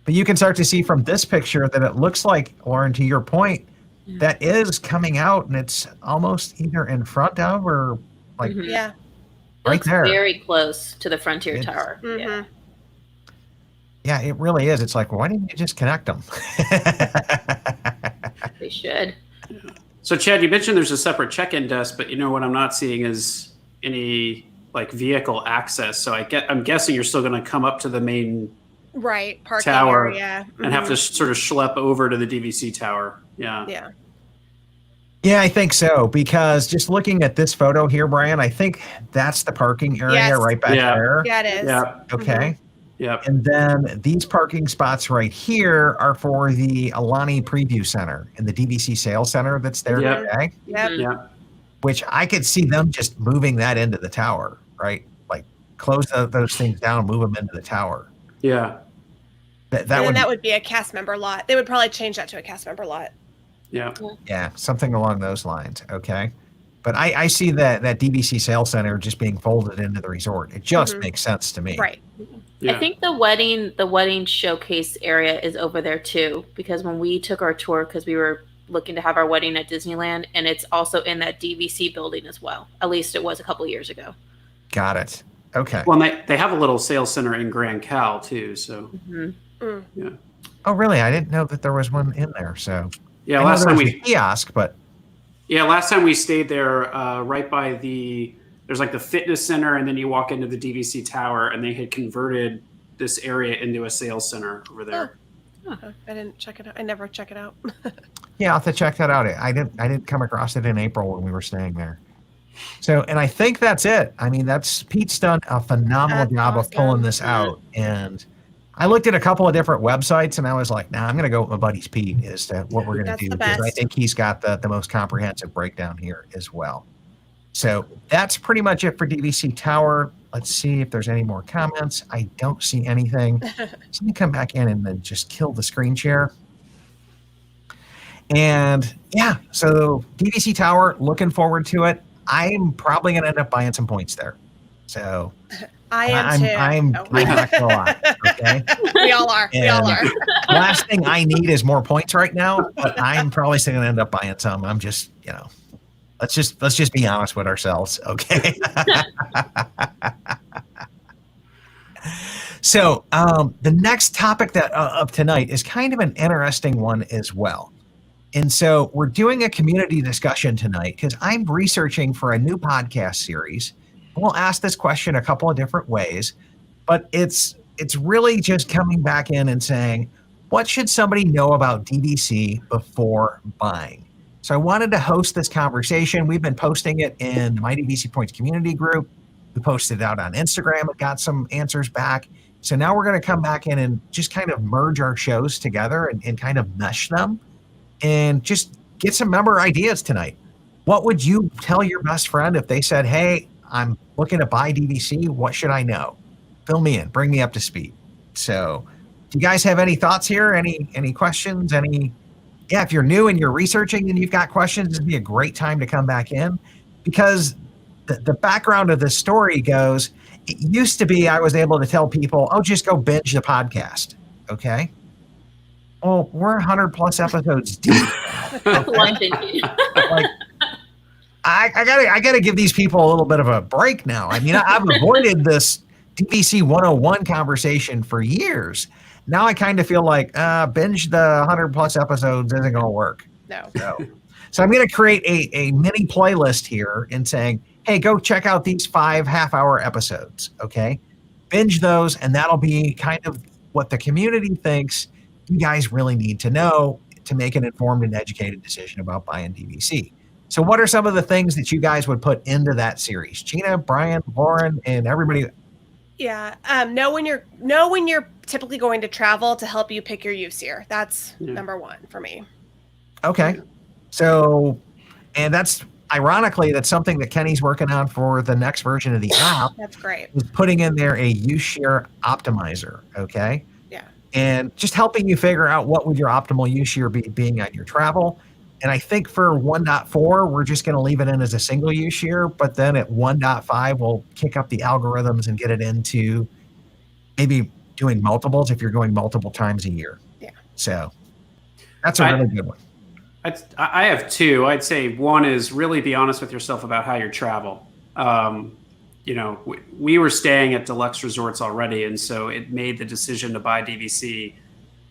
But you can start to see from this picture that it looks like, Lauren, to your point, that is coming out and it's almost either in front of or like Yeah. It right looks there. very close to the Frontier It's- Tower. Yeah. Yeah, it really is. It's like, why didn't you just connect them? They should. So Chad, you mentioned there's a separate check-in desk, but what I'm not seeing is any like vehicle access. So I'm guessing you're still going to come up to the main Right. Parking tower area. and have to sort of schlep over to the DVC tower. Yeah. Yeah. Yeah, I think so, because just looking at this photo here, Brian, I think that's the parking area Yes. right back Yeah. there. Yeah, it is. Yeah. Okay. Yep. And then these parking spots right here are for the Alani Preview Center and the DVC Sales Center that's there Yep. today, Yep. Yeah. which I could see them just moving that into the tower, right? Like close those things down, move them into the tower. Yeah. That would be a cast member lot. They would probably change that to a cast member lot. Yeah. Yeah, something along those lines. Okay. But I see that DVC Sales Center just being folded into the resort. It just makes sense to me. Right. Yeah. I think the wedding showcase area is over there too, because when we took our tour, because we were looking to have our wedding at Disneyland, and it's also in that DVC building as well. At least it was a couple of years ago. Got it. Okay. Well, and they have a little sales center in Grand Cal too. So yeah. Oh, really? I didn't know that there was one in there. So Yeah. I know Last there time was a kiosk, but last time we stayed there, right by there's like the fitness center, and then you walk into the DVC tower, and they had converted this area into a sales center over there. I didn't check it out. I never check it out. yeah, I'll have to check that out. I didn't come across it in April when we were staying there. So, and I think that's it. I mean, Pete's done a phenomenal That's job of pulling awesome. this out. And I looked at a couple of different websites and I was like, nah, I'm going to go with my buddy's Pete as to what we're going to That's do. the Because I best. think he's got the most comprehensive breakdown here as well. So that's pretty much it for DVC Tower. Let's see if there's any more comments. I don't see anything. So let me come back in and then just kill the screen share. And yeah, so DVC Tower, looking forward to it. I'm probably going to end up buying some points there. So I am too. I'm not gonna lie. Okay. We all are. We all And- are. Last thing I need is more points right now, but I'm probably still going to end up buying some. I'm just, let's just be honest with ourselves. Okay. So the next topic of tonight is kind of an interesting one as well. And so we're doing a community discussion tonight because I'm researching for a new podcast series. We'll ask this question a couple of different ways, but it's really just coming back in and saying, what should somebody know about DVC before buying? So I wanted to host this conversation. We've been posting it in my DVC Points community group. We posted it out on Instagram and got some answers back. So now we're going to come back in and just kind of merge our shows together and kind of mesh them and just get some member ideas tonight. What would you tell your best friend if they said, hey, I'm looking to buy DVC. What should I know? Fill me in. Bring me up to speed. So do you guys have any thoughts here? Any questions? Yeah, if you're new and you're researching and you've got questions, this would be a great time to come back in because the background of this story goes, it used to be I was able to tell people, oh, just go binge the podcast. Okay. Well, we're 100 plus episodes deep. London. Like, I gotta give these people a little bit of a break now. I mean, I've avoided this DVC 101 conversation for years. Now I kind of feel like binge the 100 plus episodes isn't going to work. No. So I'm going to create a mini playlist here and saying, hey, go check out these 5 half-hour episodes, okay? Binge those, and that'll be kind of what the community thinks you guys really need to know to make an informed and educated decision about buying DVC. So what are some of the things that you guys would put into that series? Gina, Brian, Lauren, and everybody. Yeah. Know when you're typically going to travel to help you pick your use year. That's number one for me. Okay. So, and that's ironically, that's something that Kenny's working on for the next version of the app. That's great. Is putting in there a use share optimizer. Okay. Yeah. And just helping you figure out what would your optimal use year be being on your travel. And I think for 1.4, we're just going to leave it in as a single use year, but then at 1.5, we'll kick up the algorithms and get it into maybe doing multiples if you're going multiple times a year. Yeah. So that's a really good one. I have two. I'd say one is really be honest with yourself about how you travel. We were staying at deluxe resorts already, and so it made the decision to buy DVC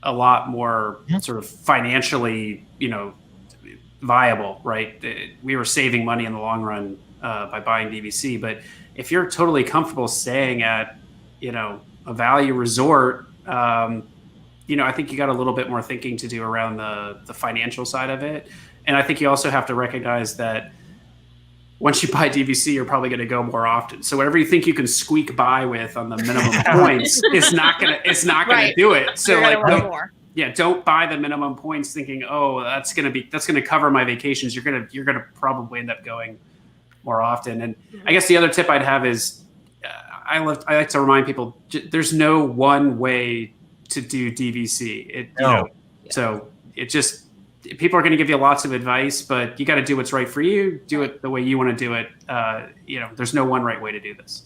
a lot more sort of financially, viable, right? We were saving money in the long run by buying DVC. But if you're totally comfortable staying at, a value resort, I think you got a little bit more thinking to do around the financial side of it. And I think you also have to recognize that once you buy DVC, you're probably going to go more often. So whatever you think you can squeak by with on the minimum points, it's not going to do it. So don't buy the minimum points thinking, oh, that's going to cover my vacations. You're going to probably end up going more often. And I guess the other tip I'd have is I like to remind people there's no one way to do DVC. So it just, people are going to give you lots of advice, but you got to do what's right for you. Do it the way you want to do it. There's no one right way to do this.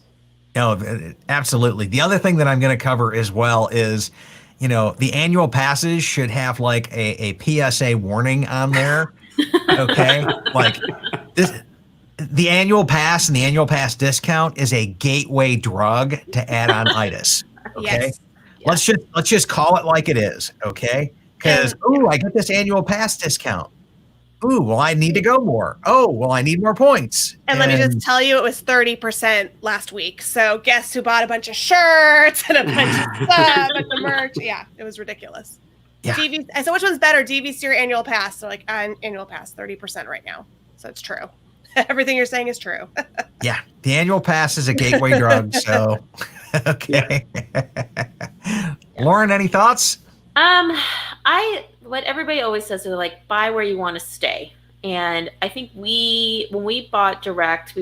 No, absolutely. The other thing that I'm going to cover as well is, the annual passes should have like a PSA warning on there. Okay. Like this, the annual pass and the annual pass discount is a gateway drug to add-on itis. Okay. Yes. Let's just call it like it is. Okay. Because, I get this annual pass discount. Ooh, well, I need to go more. Oh, well, I need more points. And let me just tell you, it was 30% last week. So guess who bought a bunch of shirts and a bunch of stuff at the merch? Yeah, it was ridiculous. Yeah. So which one's better, DVC or annual pass? So annual pass, 30% right now. So it's true. Everything you're saying is true. Yeah, the annual pass is a gateway drug. So, okay. Lauren, any thoughts? What everybody always says is like, buy where you want to stay. And I think when we bought direct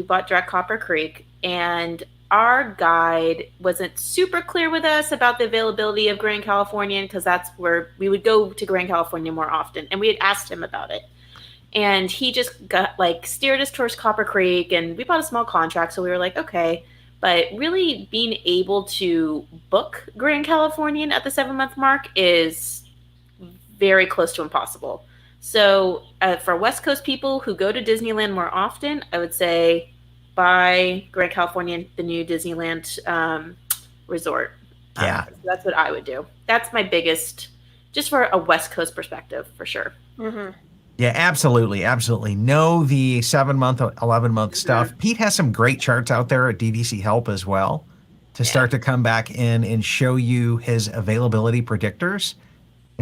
Copper Creek, and our guide wasn't super clear with us about the availability of Grand Californian, because that's where we would go to Grand California more often. And we had asked him about it. And he just steered us towards Copper Creek, and we bought a small contract. So we were like, okay. But really being able to book Grand Californian at the 7-month mark is very close to impossible. So for West Coast people who go to Disneyland more often, I would say buy Grand Californian, the new Disneyland resort. Yeah. So that's what I would do. That's my biggest, just for a West Coast perspective, for sure. Mm-hmm. Yeah, absolutely. Absolutely. Know the 7-month, 11-month stuff. Pete has some great charts out there at DVC Help as well to start to come back in and show you his availability predictors.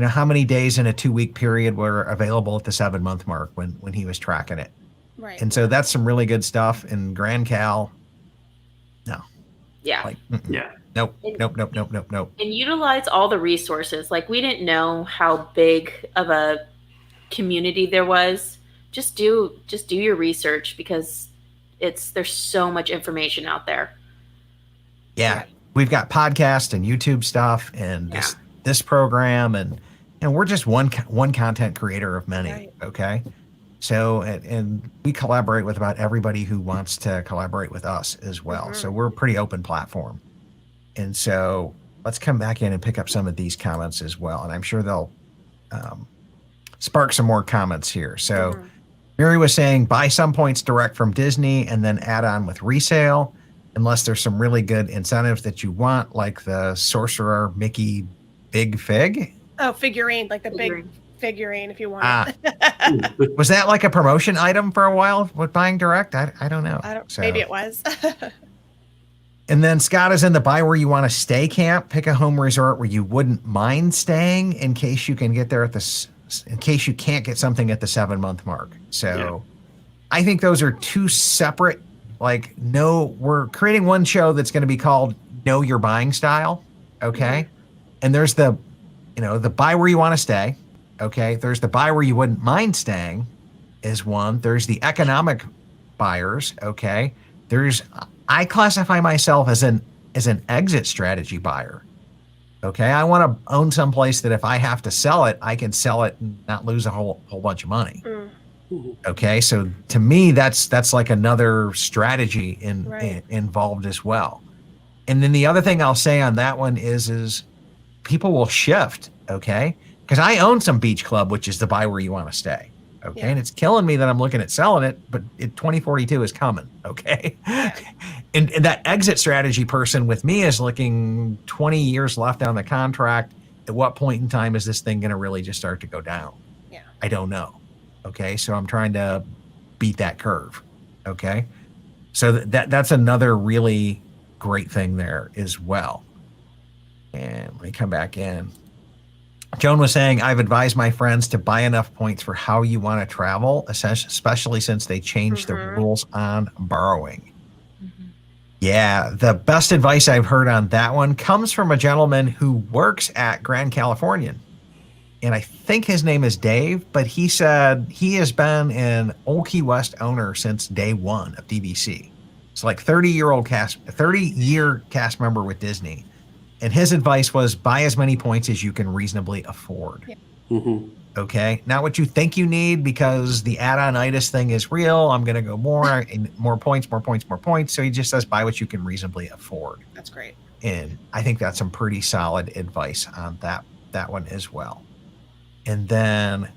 How many days in a 2-week period were available at the 7-month mark when he was tracking it. Right. And so that's some really good stuff. In Grand Cal, no. Yeah. Nope. And utilize all the resources. Like, we didn't know how big of a community there was. Just do your research, because there's so much information out there. Yeah. We've got podcast and YouTube stuff and this program, and we're just one content creator of many. Right. Okay. So, and we collaborate with about everybody who wants to collaborate with us as well. Mm-hmm. So we're a pretty open platform. And so let's come back in and pick up some of these comments as well. And I'm sure they'll spark some more comments here. So Mary was saying, buy some points direct from Disney and then add on with resale. unless there's some really good incentives that you want, like the Sorcerer Mickey Big Fig. Oh, figurine, like the Figurine. big figurine, if you want it. Was that like a promotion item for a while with buying direct? I don't know. Maybe it was. And then Scott is in the buy where you want to stay camp. Pick a home resort where you wouldn't mind staying in case you can get there in case you can't get something at the 7-month mark. So I think those are two separate, we're creating one show that's going to be called Know Your Buying Style. Okay. And there's the buy where you want to stay. Okay. There's the buy where you wouldn't mind staying is one. There's the economic buyers. Okay. I classify myself as an exit strategy buyer. Okay. I want to own some place that if I have to sell it, I can sell it and not lose a whole bunch of money. Okay. So to me, that's like another strategy involved as well. And then the other thing I'll say on that one is people will shift. Okay. Because I own some beach club, which is the buy where you want to stay. Okay. And it's killing me that I'm looking at selling it, but 2042 is coming. Okay. And that exit strategy person with me is looking 20 years left on the contract. At what point in time is this thing going to really just start to go down? Yeah. I don't know. Okay. So I'm trying to beat that curve. Okay. So that's another really great thing there as well. And let me come back in. Joan was saying, I've advised my friends to buy enough points for how you want to travel, especially since they changed the rules on borrowing. Yeah, the best advice I've heard on that one comes from a gentleman who works at Grand Californian. And I think his name is Dave, but he said he has been an Old Key West owner since day one of DVC. It's like 30-year cast member with Disney. And his advice was buy as many points as you can reasonably afford. Yeah. Okay. Not what you think you need because the add-on-itis thing is real. I'm going to go more and more points. So he just says buy what you can reasonably afford. That's great. And I think that's some pretty solid advice on that one as well. And then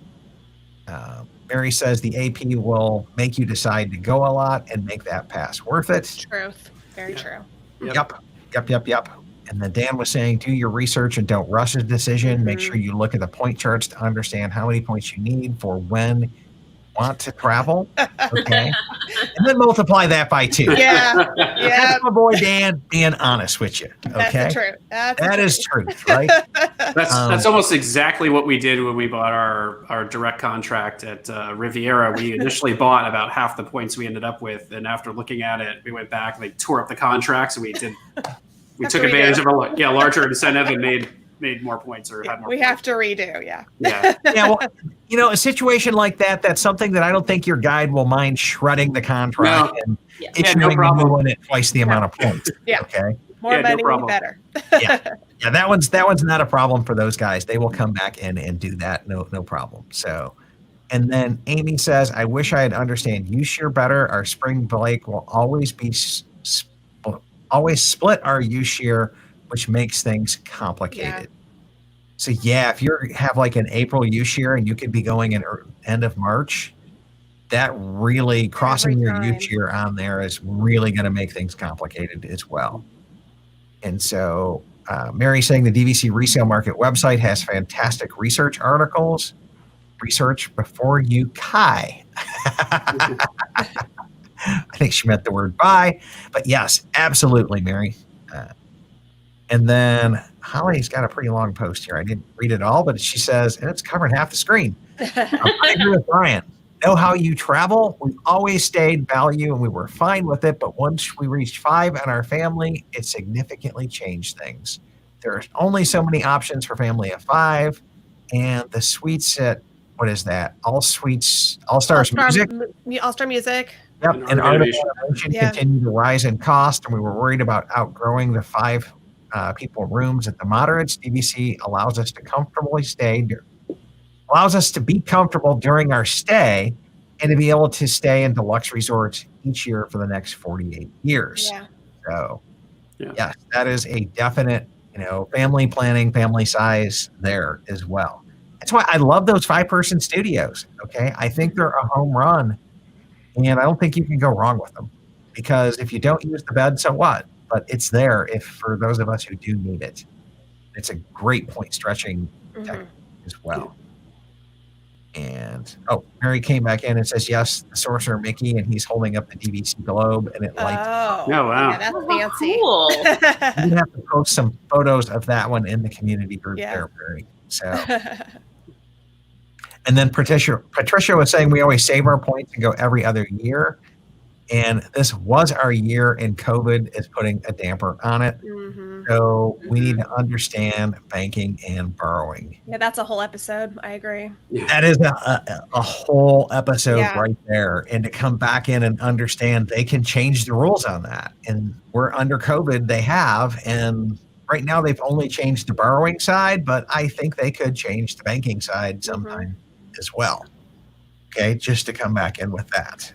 Mary says the AP will make you decide to go a lot and make that pass worth it. Truth. Very true. Yep. And then Dan was saying, do your research and don't rush a decision. Make sure you look at the point charts to understand how many points you need for when you want to travel. Okay. And then multiply that by 2. Yeah. That's my boy Dan being honest with you. Okay. That's the truth. That is truth, right? That's almost exactly what we did when we bought our direct contract at Riviera. We initially bought about half the points we ended up with. And after looking at it, we went back and they tore up the contracts and we took advantage of a larger incentive and made more points or had more we points. have to redo. Yeah. Yeah. Well, a situation like that's something that I don't think your guide will mind shredding the contract and issuing a new one at twice the amount of points. Yeah. Okay. More money, better. Yeah. That one's not a problem for those guys. They will come back in and do that. No problem. So, and then Amy says, I wish I had understand use year better. Our spring break will always split our use year, which makes things complicated. So if you have like an April use year and you could be going in end of March, that really crossing your use year on there is really going to make things complicated as well. And so Mary saying the DVC resale market website has fantastic research articles. Research before you kai. I think she meant the word buy, but yes, absolutely, Mary. And then Holly's got a pretty long post here. I didn't read it all, but she says, and it's covering half the screen. I agree with Brian. Know how you travel? We always stayed value and we were fine with it. But once we reached 5 in our family, it significantly changed things. There's only so many options for family of 5. And the suites at, what is that? All Stars Music. All-Star Music. Yep, and Art of Innovation continued to rise in cost, and we were worried about outgrowing the 5 people rooms at the moderates. DVC allows us to be comfortable during our stay, and to be able to stay in deluxe resorts each year for the next 48 years. Yeah. So, yes, that is a definite, family planning, family size there as well. That's why I love those 5-person studios. Okay, I think they're a home run. And I don't think you can go wrong with them. because if you don't use the bed, so what? But it's there if for those of us who do need it. It's a great point stretching technique as well. And Mary came back in and says, yes, the sorcerer Mickey, and he's holding up the DVC globe, and it lights. Oh, wow. Yeah, that's Oh, fancy. cool. You have to post some photos of that one in the community group Yeah. there, Mary. So, and then Patricia was saying we always save our points and go every other year. And this was our year, and COVID is putting a damper on it. So we need to understand banking and borrowing. Yeah, that's a whole episode. I agree. That is a whole episode Yeah. right there. And to come back in and understand they can change the rules on that. And we're under COVID, they have. And right now they've only changed the borrowing side, but I think they could change the banking side sometime as well. Okay, just to come back in with that.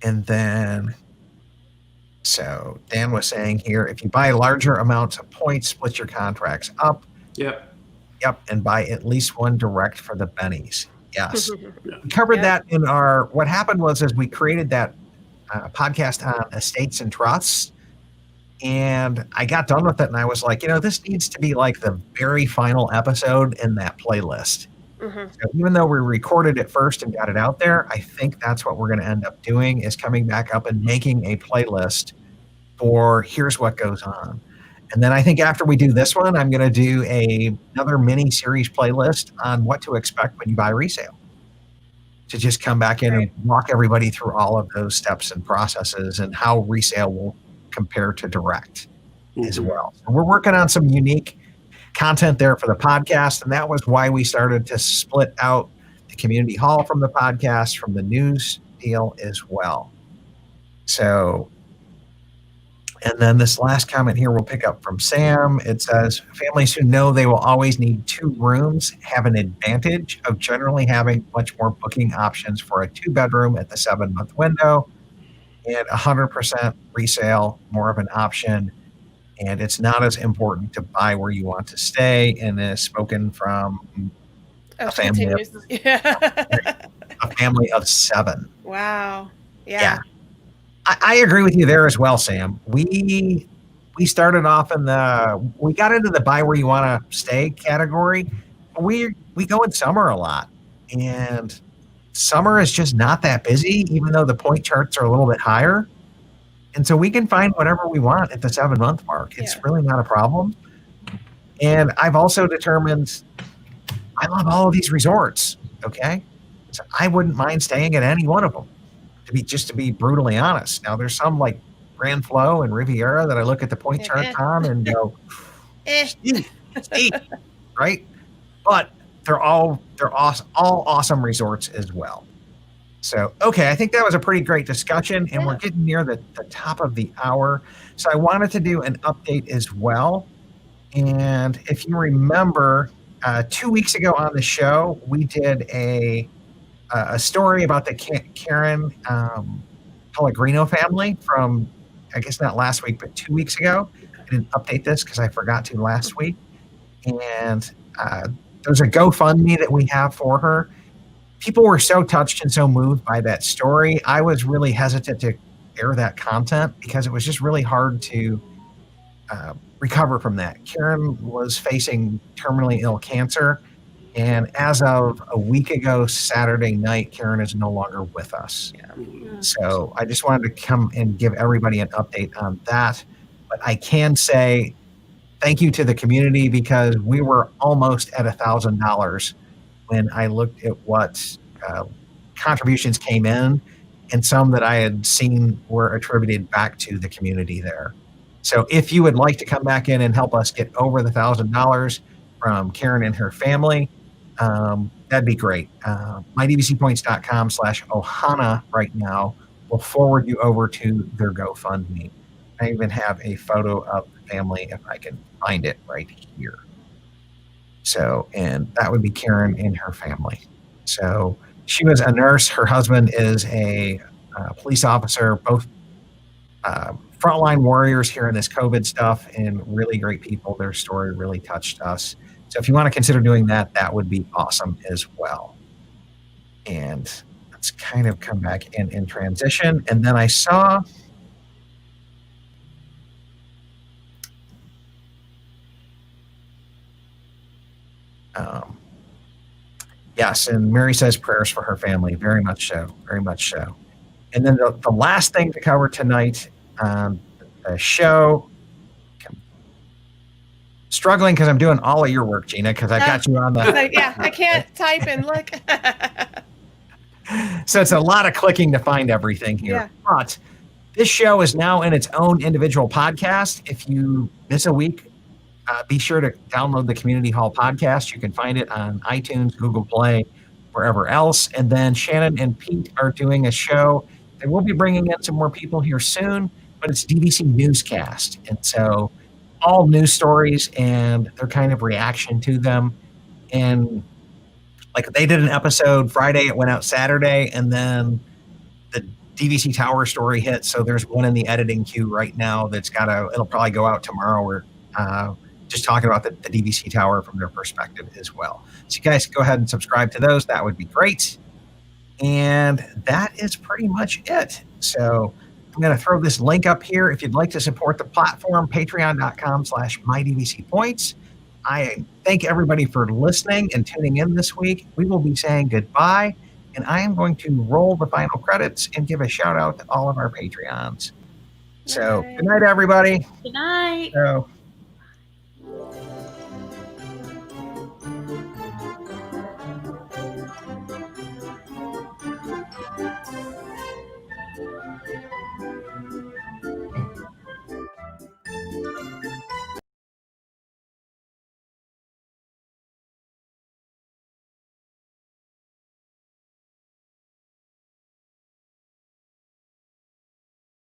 And then, so Dan was saying here, if you buy larger amounts of points, split your contracts up. Yep. Yep, and buy at least one direct for the bennies. Yes. Yeah. We covered Yeah. that in what happened was we created that podcast on estates and trusts, and I got done with it and I was like, this needs to be like the very final episode in that playlist. So even though we recorded it first and got it out there, I think that's what we're going to end up doing is coming back up and making a playlist for here's what goes on. And then I think after we do this one, I'm going to do another mini series playlist on what to expect when you buy resale. To just come back in and walk everybody through all of those steps and processes and how resale will compare to direct as well. So we're working on some unique content there for the podcast, and that was why we started to split out the community hall from the podcast from the news deal as well. So, and then this last comment here we'll pick up from Sam. It says, families who know they will always need 2 rooms have an advantage of generally having much more booking options for a 2-bedroom at the 7-month window, and 100% resale, more of an option. And it's not as important to buy where you want to stay. And is spoken from a family of 7. Wow. Yeah. I agree with you there as well, Sam. We started off we got into the buy where you want to stay category. We go in summer a lot, and summer is just not that busy, even though the point charts are a little bit higher. And so we can find whatever we want at the 7-month mark. It's really not a problem. And I've also determined I love all of these resorts. Okay. So I wouldn't mind staying at any one of them, to be brutally honest. Now there's some like Grand Flow and Riviera that I look at the point charts on and go, right? But they're all awesome resorts as well. So, okay, I think that was a pretty great discussion, and we're getting near the top of the hour. So I wanted to do an update as well. And if you remember, 2 weeks ago on the show, we did a story about the Karen Pellegrino family from, I guess not last week, but 2 weeks ago. I didn't update this because I forgot to last week. And there's a GoFundMe that we have for her. People were so touched and so moved by that story. I was really hesitant to air that content because it was just really hard to recover from that. Karen was facing terminally ill cancer, and as of a week ago, Saturday night, Karen is no longer with us. So I just wanted to come and give everybody an update on that. But I can say thank you to the community because we were almost at $1,000 when I looked at what contributions came in, and some that I had seen were attributed back to the community there. So if you would like to come back in and help us get over the $1,000 from Karen and her family, that'd be great. mydvcpoints.com/Ohana right now will forward you over to their GoFundMe. I even have a photo of the family if I can find it right here. So, and that would be Karen and her family. So she was a nurse. Her husband is a police officer, both frontline warriors here in this COVID stuff, and really great people. Their story really touched us. So if you want to consider doing that, that would be awesome as well. And let's kind of come back in transition. And then I saw yes, and Mary says prayers for her family. Very much so. Very much so. And then the last thing to cover tonight, the show. Struggling because I'm doing all of your work, Gina, because I've got you on the. So, yeah, I can't type and look. So it's a lot of clicking to find everything here. Yeah. But this show is now in its own individual podcast. If you miss a week, be sure to download the Community Hall podcast. You can find it on iTunes, Google Play, wherever else. And then Shannon and Pete are doing a show. They will be bringing in some more people here soon, but it's DVC Newscast. And so all news stories and their kind of reaction to them. And like they did an episode Friday, it went out Saturday, and then the DVC Tower story hit. So there's one in the editing queue right now that's it'll probably go out tomorrow. We're just talking about the DVC Tower from their perspective as well. So you guys go ahead and subscribe to those. That would be great. And that is pretty much it. So I'm going to throw this link up here. If you'd like to support the platform, patreon.com/mydvcpoints. I thank everybody for listening and tuning in this week. We will be saying goodbye, and I am going to roll the final credits and give a shout out to all of our Patreons. So good night, everybody. Good night. So